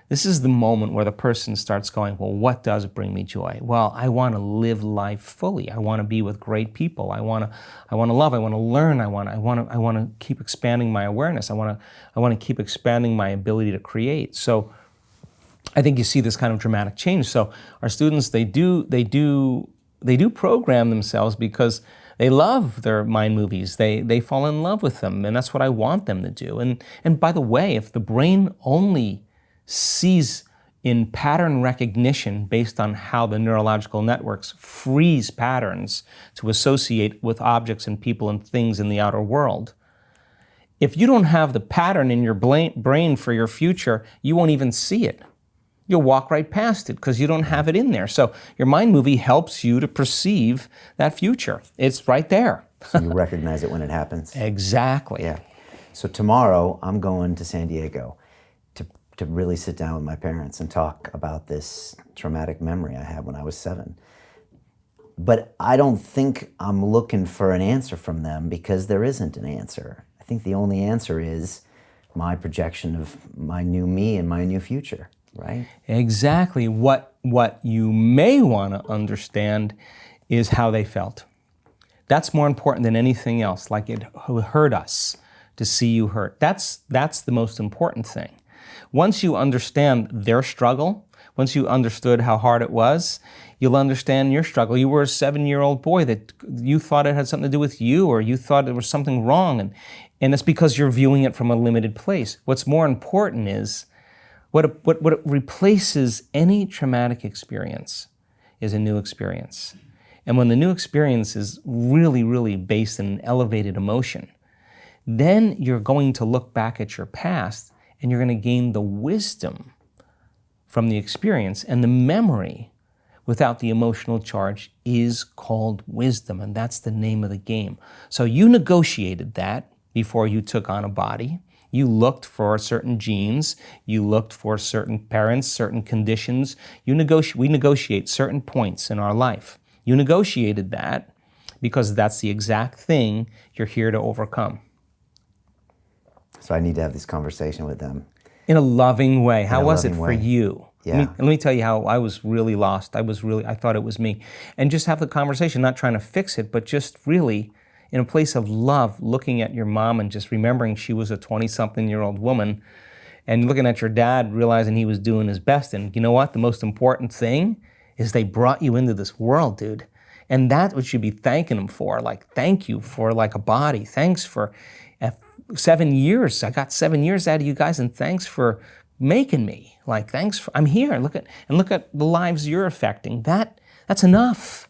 Speaker 1: this is the moment where the person starts going, well, what does bring me joy? Well, I want to live life fully. I want to be with great people. I want to love. I want to learn. I want to keep expanding my awareness. I want to keep expanding my ability to create. So I think you see this kind of dramatic change. So our students, they do program themselves because they love their mind movies. They fall in love with them, and that's what I want them to do. And by the way, if the brain only sees in pattern recognition based on how the neurological networks freeze patterns to associate with objects and people and things in the outer world, if you don't have the pattern in your brain for your future, you won't even see it. You'll walk right past it because you don't have it in there. So your mind movie helps you to perceive that future. It's right there.
Speaker 3: So you recognize it when it happens.
Speaker 1: Exactly.
Speaker 3: Yeah. So tomorrow I'm going to San Diego to really sit down with my parents and talk about this traumatic memory I had when I was 7. But I don't think I'm looking for an answer from them because there isn't an answer. I think the only answer is my projection of my new me and my new future. Right?
Speaker 1: Exactly. What you may want to understand is how they felt. That's more important than anything else. Like it hurt us to see you hurt. That's the most important thing. Once you understand their struggle, once you understood how hard it was, you'll understand your struggle. You were a 7-year-old boy that you thought it had something to do with you, or you thought there was something wrong, and it's because you're viewing it from a limited place. What's more important is what replaces any traumatic experience is a new experience. And when the new experience is really, really based in an elevated emotion, then you're going to look back at your past and you're going to gain the wisdom from the experience. And the memory without the emotional charge is called wisdom. And that's the name of the game. So you negotiated that before you took on a body. You looked for certain genes, you looked for certain parents, certain conditions. We negotiate certain points in our life. You negotiated that because that's the exact thing you're here to overcome.
Speaker 3: So I need to have this conversation with them.
Speaker 1: In a loving way. How was it for you?
Speaker 3: Yeah.
Speaker 1: Let me tell you how I was really lost. I thought it was me. And just have the conversation, not trying to fix it, but just really in a place of love, looking at your mom and just remembering she was a 20-something-year-old woman, and looking at your dad, realizing he was doing his best. And you know what? The most important thing is they brought you into this world, dude. And that's what you'd be thanking them for. Like, thank you for like a body. Thanks for 7 years. I got 7 years out of you guys, and thanks for making me. Like, thanks for, I'm here. Look at the lives you're affecting. That's enough.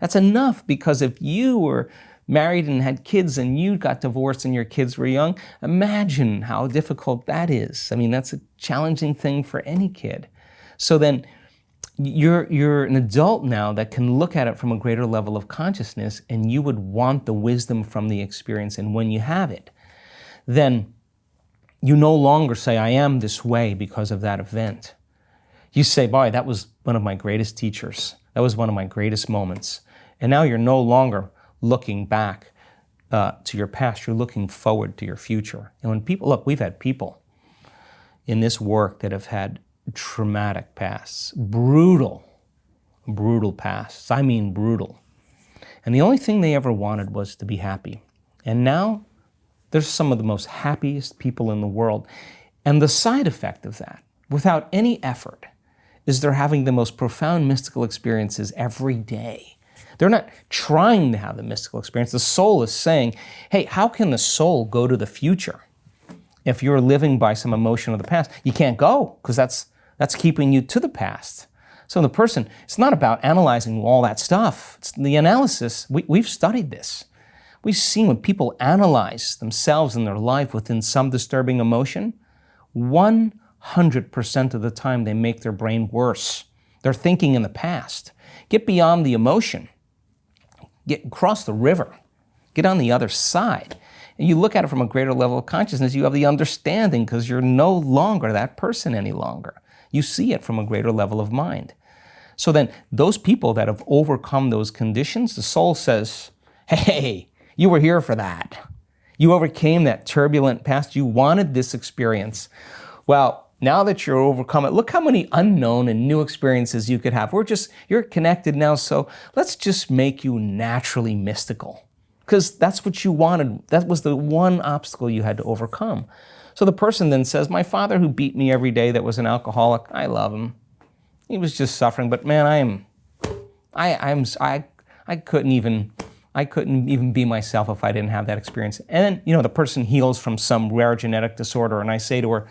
Speaker 1: That's enough, because if you were married and had kids and you got divorced and your kids were young, imagine how difficult that is. I mean, that's a challenging thing for any kid. So then you're an adult now that can look at it from a greater level of consciousness, and you would want the wisdom from the experience. And when you have it, then you no longer say, I am this way because of that event. You say, boy, that was one of my greatest teachers. That was one of my greatest moments. And now you're no longer looking back to your past. You're looking forward to your future. And when people, look, we've had people in this work that have had traumatic pasts, brutal pasts. I mean brutal. And the only thing they ever wanted was to be happy. And now they're some of the most happiest people in the world. And the side effect of that, without any effort, is they're having the most profound mystical experiences every day. They're not trying to have the mystical experience. The soul is saying, hey, how can the soul go to the future if you're living by some emotion of the past? You can't go, because that's keeping you to the past. So the person, it's not about analyzing all that stuff. It's the analysis. We've studied this. We've seen when people analyze themselves and their life within some disturbing emotion, 100% of the time they make their brain worse. They're thinking in the past. Get beyond the emotion. Cross the river. Get on the other side. And you look at it from a greater level of consciousness, you have the understanding because you're no longer that person any longer. You see it from a greater level of mind. So then those people that have overcome those conditions, the soul says, hey, you were here for that. You overcame that turbulent past. You wanted this experience. Well, now that you're overcome it, look how many unknown and new experiences you could have. You're connected now, so let's just make you naturally mystical. Because that's what you wanted. That was the one obstacle you had to overcome. So the person then says, my father who beat me every day that was an alcoholic, I love him. He was just suffering, but man, I couldn't even be myself if I didn't have that experience. And then, the person heals from some rare genetic disorder, and I say to her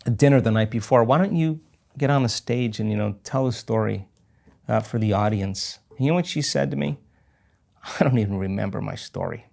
Speaker 1: at dinner the night before, why don't you get on the stage and, tell a story for the audience? And you know what she said to me? I don't even remember my story.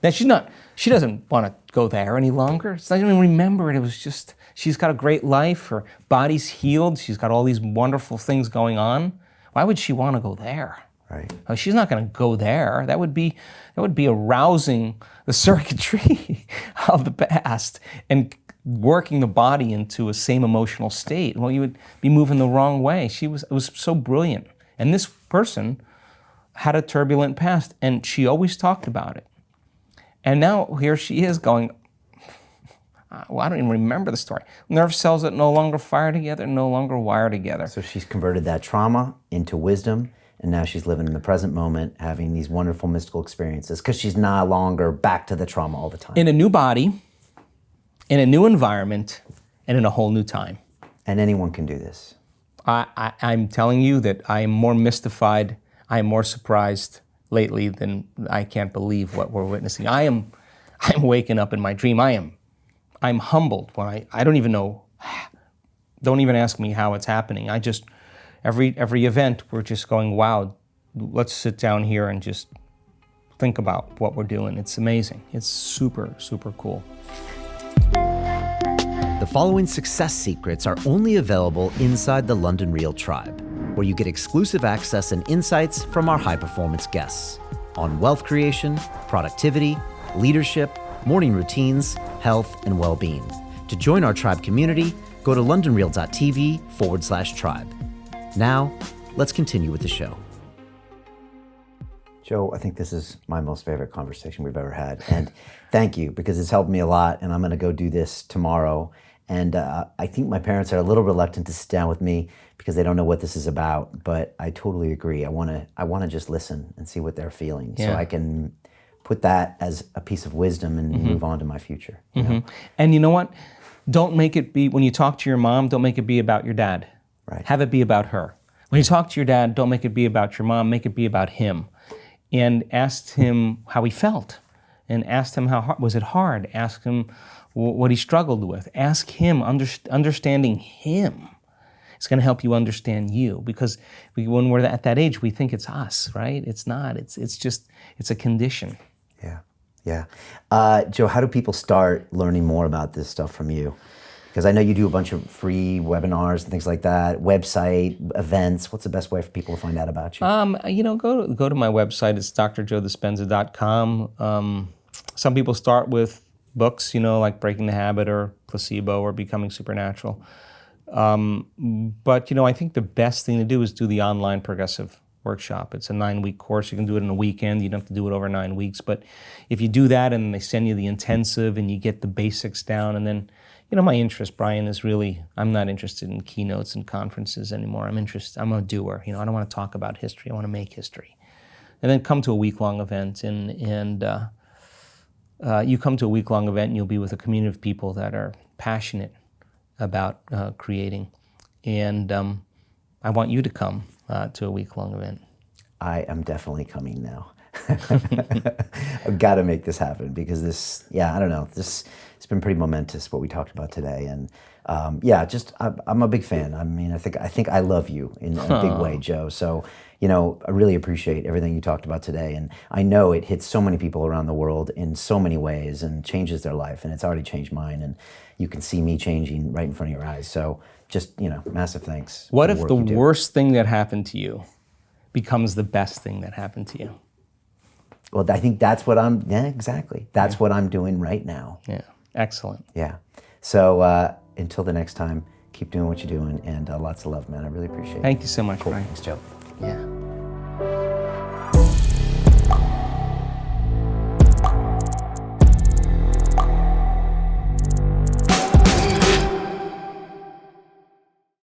Speaker 1: Now she doesn't want to go there any longer. So I don't even remember it. It was just, she's got a great life. Her body's healed. She's got all these wonderful things going on. Why would she want to go there?
Speaker 3: Right.
Speaker 1: She's not going to go there. That would be arousing the circuitry of the past and working the body into a same emotional state. Well, you would be moving the wrong way. It was so brilliant. And this person had a turbulent past, and she always talked about it. And now here she is going, well, I don't even remember the story. Nerve cells that no longer fire together, no longer wire together.
Speaker 3: So she's converted that trauma into wisdom, and now she's living in the present moment, having these wonderful mystical experiences, because she's no longer back to the trauma all the time.
Speaker 1: In a new body, in a new environment, and in a whole new time.
Speaker 3: And anyone can do this.
Speaker 1: I'm telling you that I am more mystified, I am more surprised lately than I can't believe what we're witnessing. I'm waking up in my dream. I'm humbled when I don't even know. Don't even ask me how it's happening. I just, every event, we're just going, wow, let's sit down here and just think about what we're doing. It's amazing. It's super, super cool.
Speaker 4: The following success secrets are only available inside the London Real Tribe, where you get exclusive access and insights from our high-performance guests on wealth creation, productivity, leadership, morning routines, health, and well-being. To join our tribe community, go to londonreal.tv/tribe. Now, let's continue with the show.
Speaker 3: Joe, I think this is my most favorite conversation we've ever had. And thank you, because it's helped me a lot, and I'm going to go do this tomorrow. And I think my parents are a little reluctant to sit down with me because they don't know what this is about, but I totally agree. I want to just listen and see what they're feeling, so I can put that as a piece of wisdom and move on to my future. You know?
Speaker 1: And you know what? Don't make it be, when you talk to your mom, don't make it be about your dad.
Speaker 3: Right.
Speaker 1: Have it be about her. When you talk to your dad, don't make it be about your mom, make it be about him. And ask him how he felt. And ask him was it hard? Ask him what he struggled with. Ask him, understanding him. It's going to help you understand you, because when we're at that age, we think it's us, right? It's not. It's a condition.
Speaker 3: Yeah, yeah. Joe, how do people start learning more about this stuff from you? Because I know you do a bunch of free webinars and things like that, website, events. What's the best way for people to find out about you?
Speaker 1: Go to my website. It's drjoedispenza.com. Some people start with books, like Breaking the Habit or Placebo or Becoming Supernatural. But I think the best thing to do is do the online progressive workshop. It's a 9-week course. You can do it in a weekend. You don't have to do it over 9 weeks. But if you do that and they send you the intensive and you get the basics down, and then, my interest, Brian, is really, I'm not interested in keynotes and conferences anymore. I'm a doer. I don't want to talk about history. I want to make history. And then come to a week-long event, and you come to a week-long event and you'll be with a community of people that are passionate about creating. And I want you to come to a week-long event.
Speaker 3: I am definitely coming now. I've got to make this happen, because it's been pretty momentous what we talked about today. And I'm a big fan. I mean, I think I love you in a big way, Joe. So, I really appreciate everything you talked about today. And I know it hits so many people around the world in so many ways and changes their life. And it's already changed mine. And you can see me changing right in front of your eyes. So just, massive thanks.
Speaker 1: What if the worst thing that happened to you becomes the best thing that happened to you?
Speaker 3: Well, I think that's what exactly. That's what I'm doing right now.
Speaker 1: Yeah, excellent.
Speaker 3: Yeah. So until the next time, keep doing what you're doing, and lots of love, man. I really appreciate it.
Speaker 1: Thank you so much, Brian.
Speaker 3: Thanks, Joe.
Speaker 1: Yeah.